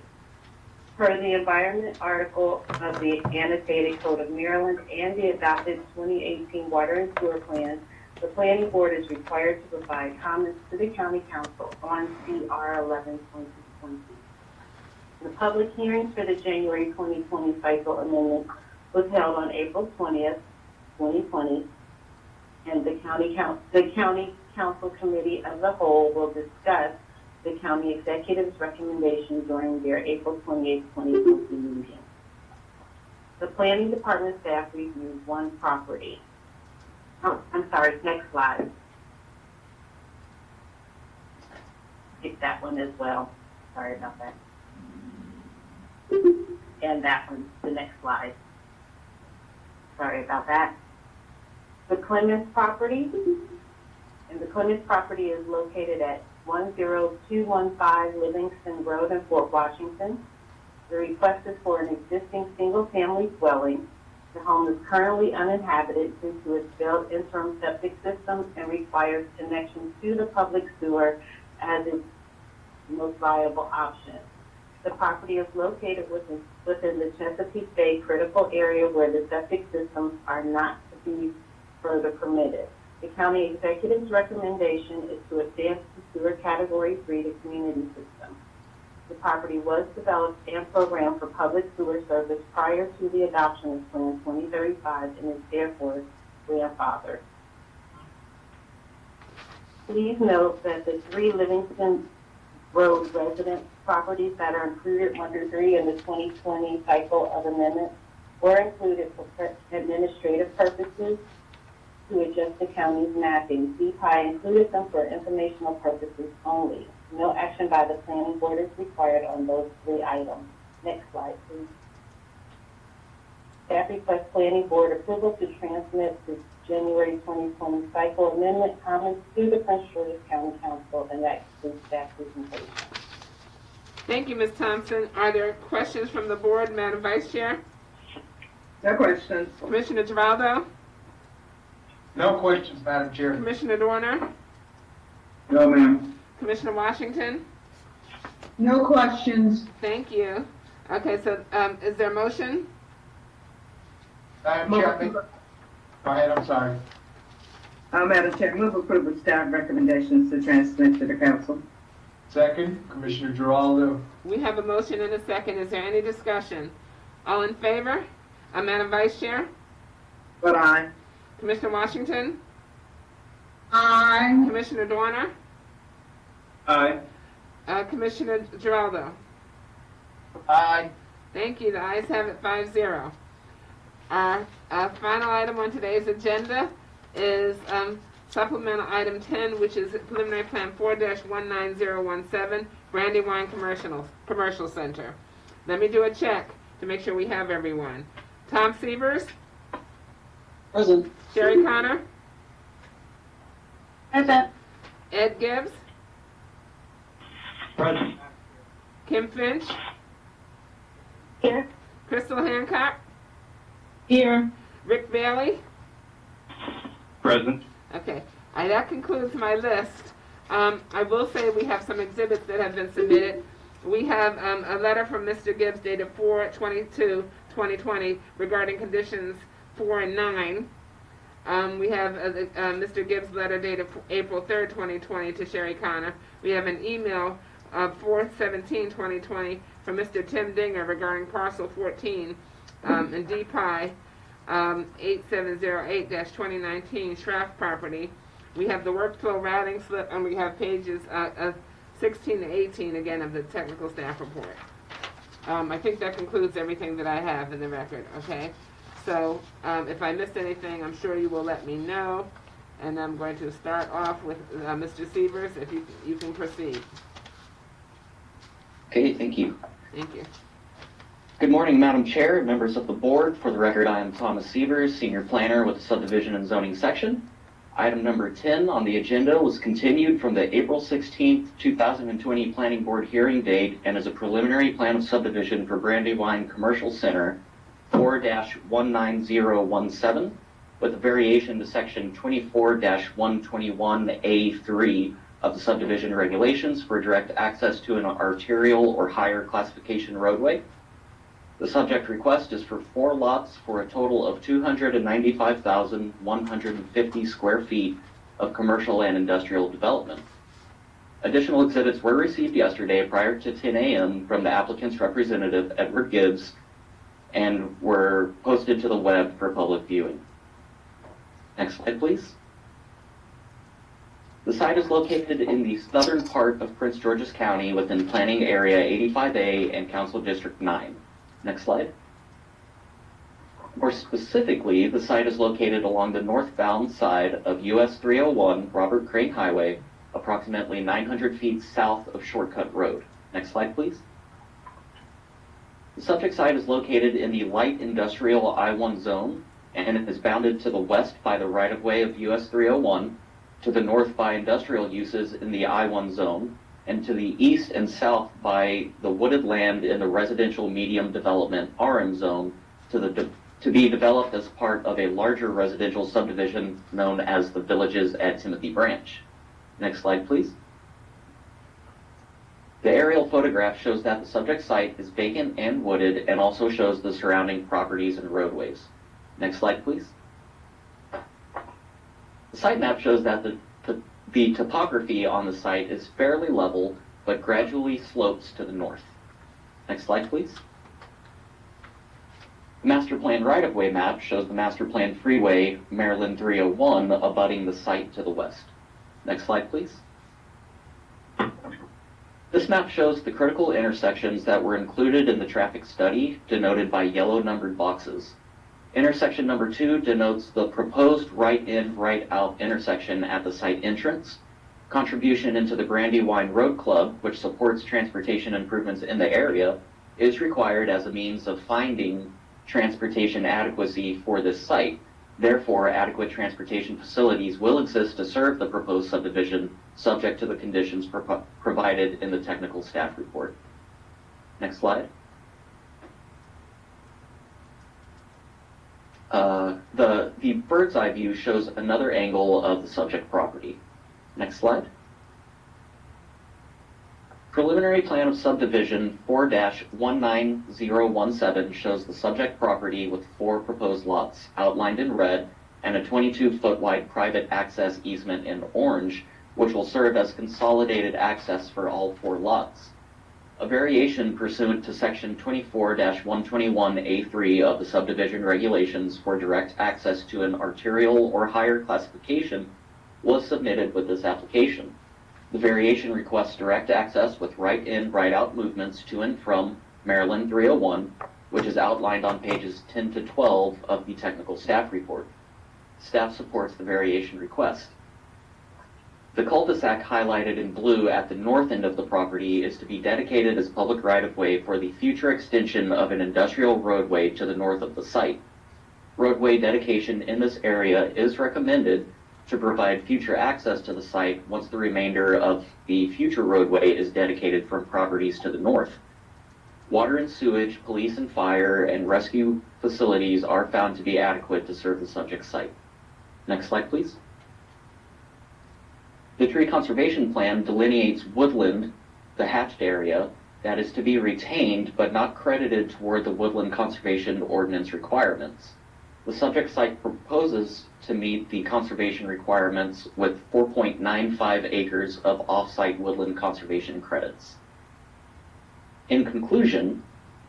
Per the Environment article of the Annotated Code of Maryland and the adopted 2018 Water and Sewer Plan, the Planning Board is required to provide comments to the County Council on CR-11 2020. The public hearings for the January 2020 cycle amendment was held on April 20th, 2020, and the County Council Committee of the Whole will discuss the County Executive's recommendation during their April 28th, 2020 meeting. The Planning Department staff reviewed one property. Oh, I'm sorry, next slide. Skip that one as well. Sorry about that. And that one, the next slide. Sorry about that. The Clemens property, and the Clemens property is located at 10215 Livingston Road in Fort Washington. The request is for an existing single-family dwelling. The home is currently uninhabited due to its failed interim septic system and requires connection to the public sewer as its most viable option. The property is located within the Chesapeake Bay critical area where the septic systems are not to be further permitted. The county executive's recommendation is to advance to sewer category 3 to community system. The property was developed and programmed for public sewer service prior to the adoption of Plan 2035 and is therefore grandfathered. Please note that the 3 Livingston Road residence properties that are included under 3 in the 2020 cycle of amendments were included for administrative purposes to adjust the county's mapping. CPI included them for informational purposes only. No action by the Planning Board is required on those 3 items. Next slide, please. Staff requests Planning Board approval to transmit the January 2020 cycle amendment comments to the Prince George's County Council, and that concludes staff presentation.
Thank you, Ms. Thompson. Are there questions from the board, Madam Vice Chair?
No questions.
Commissioner Giraldo?
No questions, Madam Chair.
Commissioner Dorner?
No, ma'am.
Commissioner Washington?
No questions.
Thank you. Okay, so is there a motion?
Madam Chair, go ahead, I'm sorry.
Madam Chair, move approval of staff recommendations to transmit to the council.
Second, Commissioner Giraldo.
We have a motion and a second. Is there any discussion? All in favor? Madam Vice Chair?
But aye.
Commissioner Washington?
Aye.
Commissioner Doerner?
Aye.
Commissioner Giraldo?
Aye.
Thank you. The ayes have it 5-0. Our final item on today's agenda is supplemental item 10, which is preliminary plan 4-19017, Brandywine Commercial Center. Let me do a check to make sure we have everyone. Tom Severs?
Present.
Sherry Connor?
Present.
Ed Gibbs?
Present.
Kim Finch?
Here.
Crystal Hancock?
Here.
Rick Bailey?
Present.
Okay, that concludes my list. I will say we have some exhibits that have been submitted. We have a letter from Mr. Gibbs dated 4/22/2020 regarding conditions 4 and 9. We have Mr. Gibbs' letter dated April 3rd, 2020 to Sherry Connor. We have an email of 4/17/2020 from Mr. Tim Dinger regarding parcel 14 in DPI 8708-2019 Schraff property. We have the workflow routing slip, and we have pages 16 to 18 again of the technical staff report. I think that concludes everything that I have in the record. Okay, so if I missed anything, I'm sure you will let me know. And I'm going to start off with Mr. Severs. If you can proceed.
Okay, thank you.
Thank you.
Good morning, Madam Chair and members of the board. For the record, I am Thomas Severs, Senior Planner with the Subdivision and Zoning Section. Item number 10 on the agenda was continued from the April 16th, 2020 Planning Board hearing date and is a preliminary plan of subdivision for Brandywine Commercial Center 4-19017 with a variation to section 24-121A3 of the subdivision regulations for direct access to an arterial or higher classification roadway. The subject request is for 4 lots for a total of 295,150 square feet of commercial and industrial development. Additional exhibits were received yesterday prior to 10 a.m. from the applicant's representative, Edward Gibbs, and were posted to the web for public viewing. Next slide, please. The site is located in the southern part of Prince George's County within Planning Area 85A and Council District 9. Next slide. More specifically, the site is located along the northbound side of US 301 Robert Crane Highway, approximately 900 feet south of Shortcut Road. Next slide, please. The subject site is located in the light industrial I-1 zone, and it is bounded to the west by the right-of-way of US 301, to the north by industrial uses in the I-1 zone, and to the east and south by the wooded land in the residential medium development RM zone to be developed as part of a larger residential subdivision known as the Villages at Timothy Branch. Next slide, please. The aerial photograph shows that the subject site is vacant and wooded and also shows the surrounding properties and roadways. Next slide, please. The site map shows that the topography on the site is fairly level, but gradually slopes to the north. Next slide, please. The master plan right-of-way map shows the master plan freeway, Maryland 301, abutting the site to the west. Next slide, please. This map shows the critical intersections that were included in the traffic study, denoted by yellow numbered boxes. Intersection number 2 denotes the proposed right-in, right-out intersection at the site entrance. Contribution into the Brandywine Road Club, which supports transportation improvements in the area, is required as a means of finding transportation adequacy for this site. Therefore, adequate transportation facilities will exist to serve the proposed subdivision, subject to the conditions provided in the technical staff report. Next slide. The bird's eye view shows another angle of the subject property. Next slide. Preliminary plan of subdivision 4-19017 shows the subject property with 4 proposed lots outlined in red and a 22-foot wide private access easement in orange, which will serve as consolidated access for all 4 lots. A variation pursuant to section 24-121A3 of the subdivision regulations for direct access to an arterial or higher classification was submitted with this application. The variation requests direct access with right-in, right-out movements to and from Maryland 301, which is outlined on pages 10 to 12 of the technical staff report. Staff supports the variation request. The cul-de-sac highlighted in blue at the north end of the property is to be dedicated as public right-of-way for the future extension of an industrial roadway to the north of the site. Roadway dedication in this area is recommended to provide future access to the site once the remainder of the future roadway is dedicated from properties to the north. Water and sewage, police and fire, and rescue facilities are found to be adequate to serve the subject site. Next slide, please. The tree conservation plan delineates woodland, the hatched area, that is to be retained but not credited toward the woodland conservation ordinance requirements. The subject site proposes to meet the conservation requirements with 4.95 acres of off-site woodland conservation credits. In conclusion,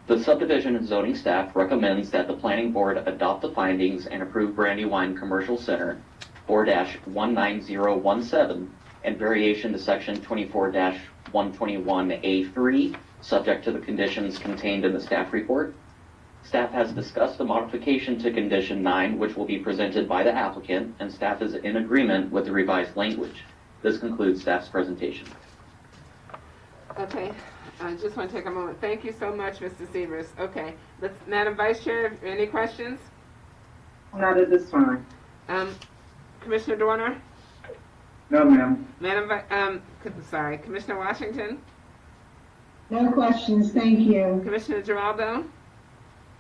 the subdivision and zoning staff recommends that the planning board adopt the findings and approve Brandywine Commercial Center 4-19017 and variation to section 24-121A3, subject to the conditions contained in the staff report. Staff has discussed the modification to condition 9, which will be presented by the applicant, and staff is in agreement with the revised language. This concludes staff's presentation.
Okay, I just want to take a moment. Thank you so much, Mr. Severs. Okay, Madam Vice Chair, any questions?
Not at this time.
Commissioner Dorner?
No, ma'am.
Commissioner Washington?
No questions, thank you.
Commissioner Giraldo?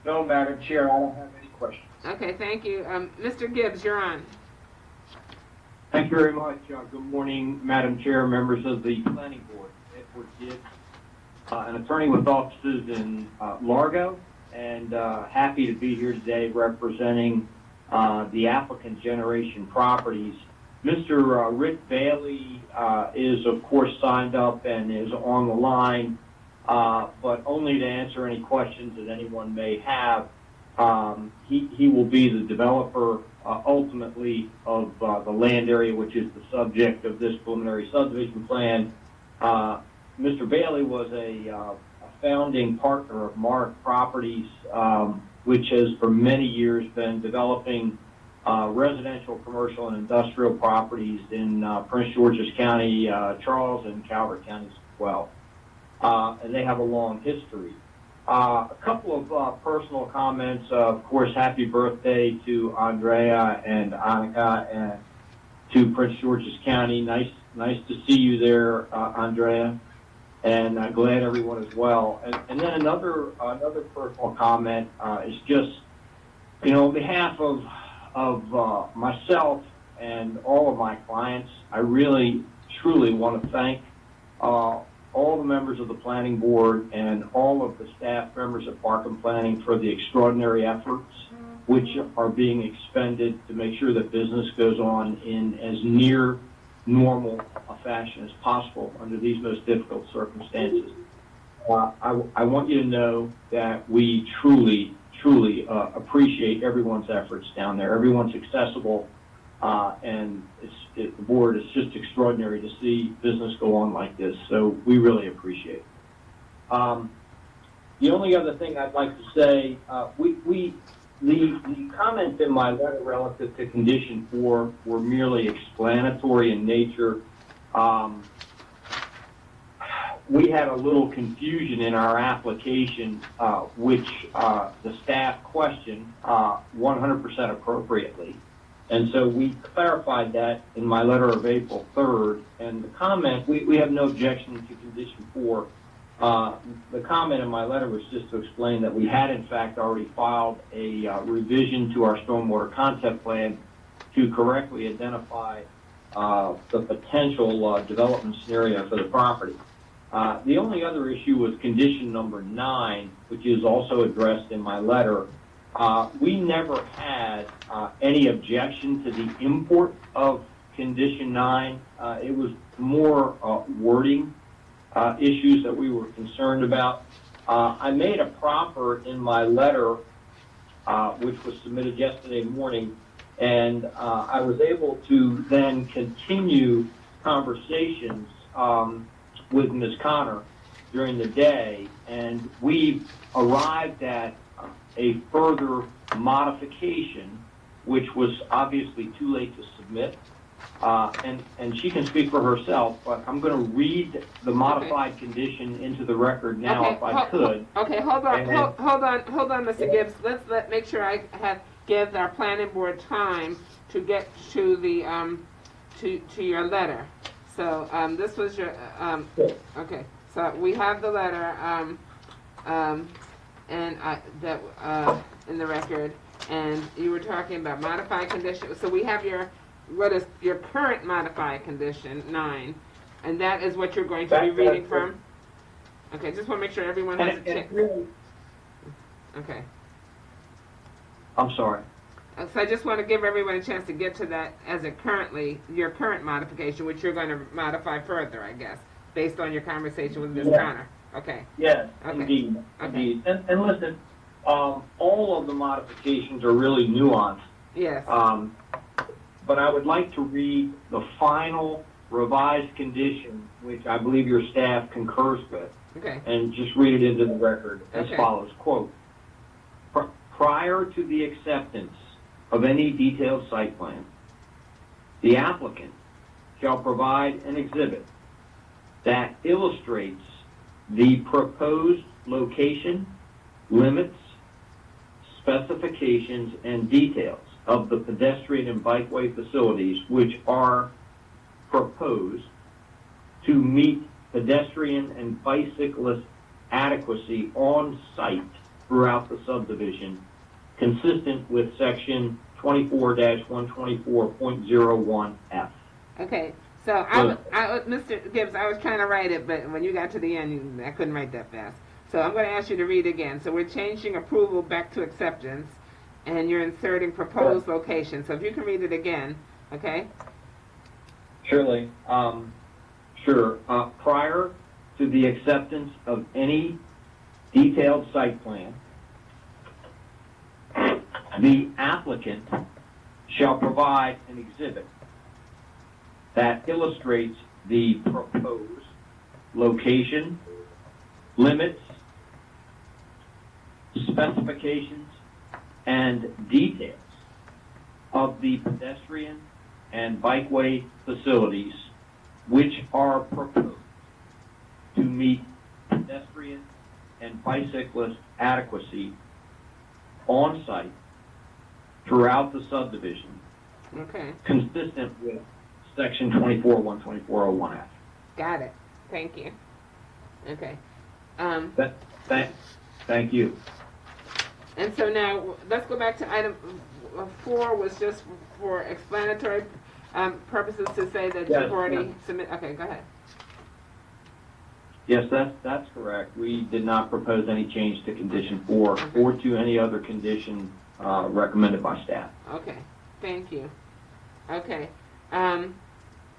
No, Madam Chair, I don't have any questions.
Okay, thank you. Mr. Gibbs, you're on.
Thank you very much. Good morning, Madam Chair, members of the Planning Board. Edward Gibbs, an attorney with offices in Largo, and happy to be here today representing the applicant Generation Properties. Mr. Rick Bailey is, of course, signed up and is on the line, but only to answer any questions that anyone may have. He will be the developer ultimately of the land area, which is the subject of this preliminary subdivision plan. Mr. Bailey was a founding partner of Mark Properties, which has for many years been developing residential, commercial, and industrial properties in Prince George's County, Charles, and Calvert counties as well. And they have a long history. A couple of personal comments. Of course, happy birthday to Andrea and Annika and to Prince George's County. Nice to see you there, Andrea. And I'm glad everyone is well. And then another personal comment is just, on behalf of myself and all of my clients, I really, truly want to thank all the members of the Planning Board and all of the staff members of Park and Planning for the extraordinary efforts which are being expended to make sure that business goes on in as near normal a fashion as possible under these most difficult circumstances. I want you to know that we truly appreciate everyone's efforts down there. Everyone's accessible, and the board is just extraordinary to see business go on like this. So we really appreciate it. The only other thing I'd like to say, the comments in my letter relative to condition 4 were merely explanatory in nature. We had a little confusion in our application, which the staff questioned 100% appropriately. And so we clarified that in my letter of April 3rd. And the comment, we have no objection to condition 4. The comment in my letter was just to explain that we had, in fact, already filed a revision to our stormwater concept plan to correctly identify the potential development scenario for the property. The only other issue was condition number 9, which is also addressed in my letter. We never had any objection to the import of condition 9. It was more wording issues that we were concerned about. I made a proffer in my letter, which was submitted yesterday morning, And I was able to then continue conversations with Ms. Connor during the day, and we arrived at a further modification, which was obviously too late to submit. And she can speak for herself, but I'm going to read the modified condition into the record now, if I could.
Okay, hold on,
And then-
hold on, Mr. Gibbs. Let's make sure I give our planning board time to get to the to your letter. So this was your okay. So we have the letter and that in the record, and you were talking about modified condition. So we have what is your current modified condition 9, and that is what you're going to be reading from. Okay, just want to make sure everyone has a chance. Okay.
I'm sorry.
So I just want to give everyone a chance to get to that as your current modification, which you're going to modify further, I guess, based on your conversation with Ms. Connor. Okay.
Yes,
Okay.
indeed.
Okay.
Indeed. And listen, all of the modifications are really nuanced.
Yes.
But I would like to read the final revised condition, which I believe your staff concurs with,
Okay.
and just read it into the record as
Okay.
follows, quote, prior to the acceptance of any detailed site plan, the applicant shall provide an exhibit that illustrates the proposed location, limits, specifications, and details of the pedestrian and bikeway facilities which are proposed to meet pedestrian and bicyclist adequacy on site throughout the subdivision, consistent with section 24-124.01F.
Okay. So Mr. Gibbs, I was trying to write it, but when you got to the end, I couldn't write that fast. So I'm going to ask you to read again. So we're changing approval back to acceptance, and you're inserting proposed location. So if you can read it again, okay?
Surely. Sure. Prior to the acceptance of any detailed site plan, the applicant shall provide an exhibit that illustrates the proposed location, limits, specifications, and details of the pedestrian and bikeway facilities which are proposed to meet pedestrian and bicyclist adequacy on site throughout the subdivision,
Okay.
consistent with section 24-124.01F.
Got it. Thank you. Okay.
Thank you.
And so now let's go back to item 4, was just for explanatory purposes to say that
Yes,
you've already
yes.
submitted. Okay, go ahead.
Yes, that's correct. We did not propose any change to condition 4 or to any other condition recommended by staff.
Okay, thank you. Okay.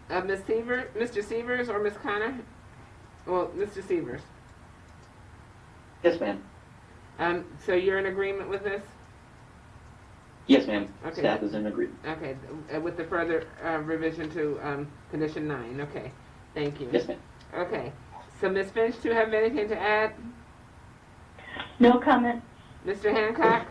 Mr. Severs or Ms. Connor? Well, Mr. Severs.
Yes, ma'am.
So you're in agreement with this?
Yes, ma'am.
Okay.
Staff is in agreement.
Okay, with the further revision to condition 9. Okay, thank you.
Yes, ma'am.
Okay, so Ms. Finch, do you have anything to add?
No comment.
Mr. Hancock?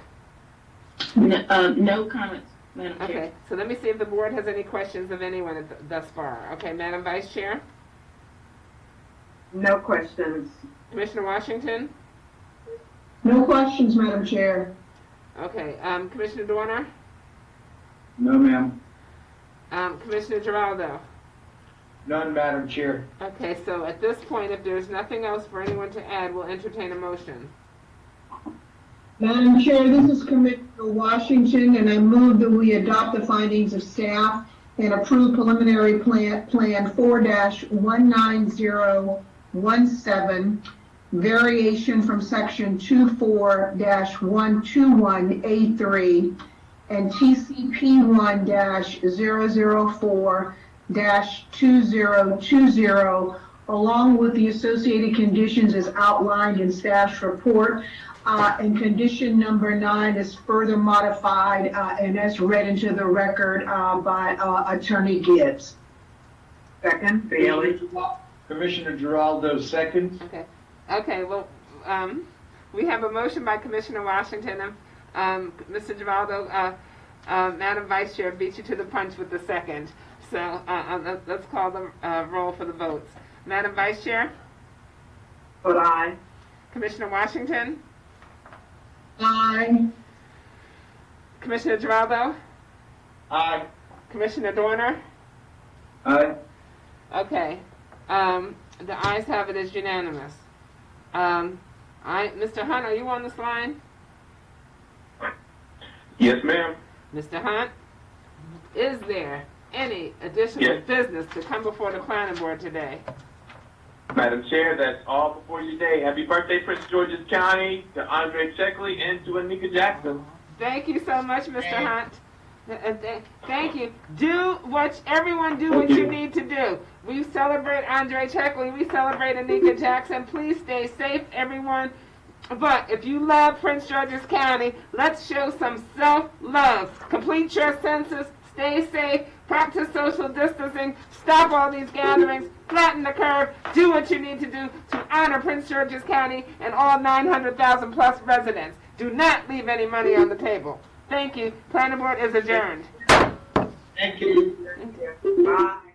No comments, Madam Chair.
Okay, so let me see if the board has any questions of anyone thus far. Okay, Madam Vice Chair?
No questions.
Commissioner Washington?
No questions, Madam Chair.
Okay, Commissioner Dorner?
No, ma'am.
Commissioner Giraldo?
None, Madam Chair.
Okay, so at this point, if there's nothing else for anyone to add, we'll entertain a motion.
Madam Chair, this is Commissioner Washington, and I move that we adopt the findings of staff and approve preliminary plan 4-19017, variation from section 24-121A3 and TCP 1-004-2020, along with the associated conditions as outlined in staff's report. And condition number 9 is further modified, and that's read into the record by Attorney Gibbs.
Second, Bailey.
Commissioner Giraldo seconds.
Okay. Okay, well, we have a motion by Commissioner Washington. Mr. Giraldo, Madam Vice Chair beat you to the punch with the second. So let's call the roll for the votes. Madam Vice Chair?
Vote aye.
Commissioner Washington?
Aye.
Commissioner Giraldo?
Aye.
Commissioner Dorner?
Aye.
Okay. The ayes have it as unanimous. Mr. Hunt, are you on this line?
Yes, ma'am.
Mr. Hunt, is there any additional business to come before the planning board today?
Madam Chair, that's all before you today. Happy birthday, Prince George's County, to Andre Checkley and to Anika Jackson.
Thank you so much, Mr. Hunt. Thank you. Everyone do what you need to do. We celebrate Andre Checkley. We celebrate Anika Jackson. Please stay safe, everyone. But if you love Prince George's County, let's show some self-love. Complete your census. Stay safe. Practice social distancing. Stop all these gatherings. Flatten the curve. Do what you need to do to honor Prince George's County and all 900,000 plus residents. Do not leave any money on the table. Thank you. Planning board is adjourned.
Thank you.
Bye.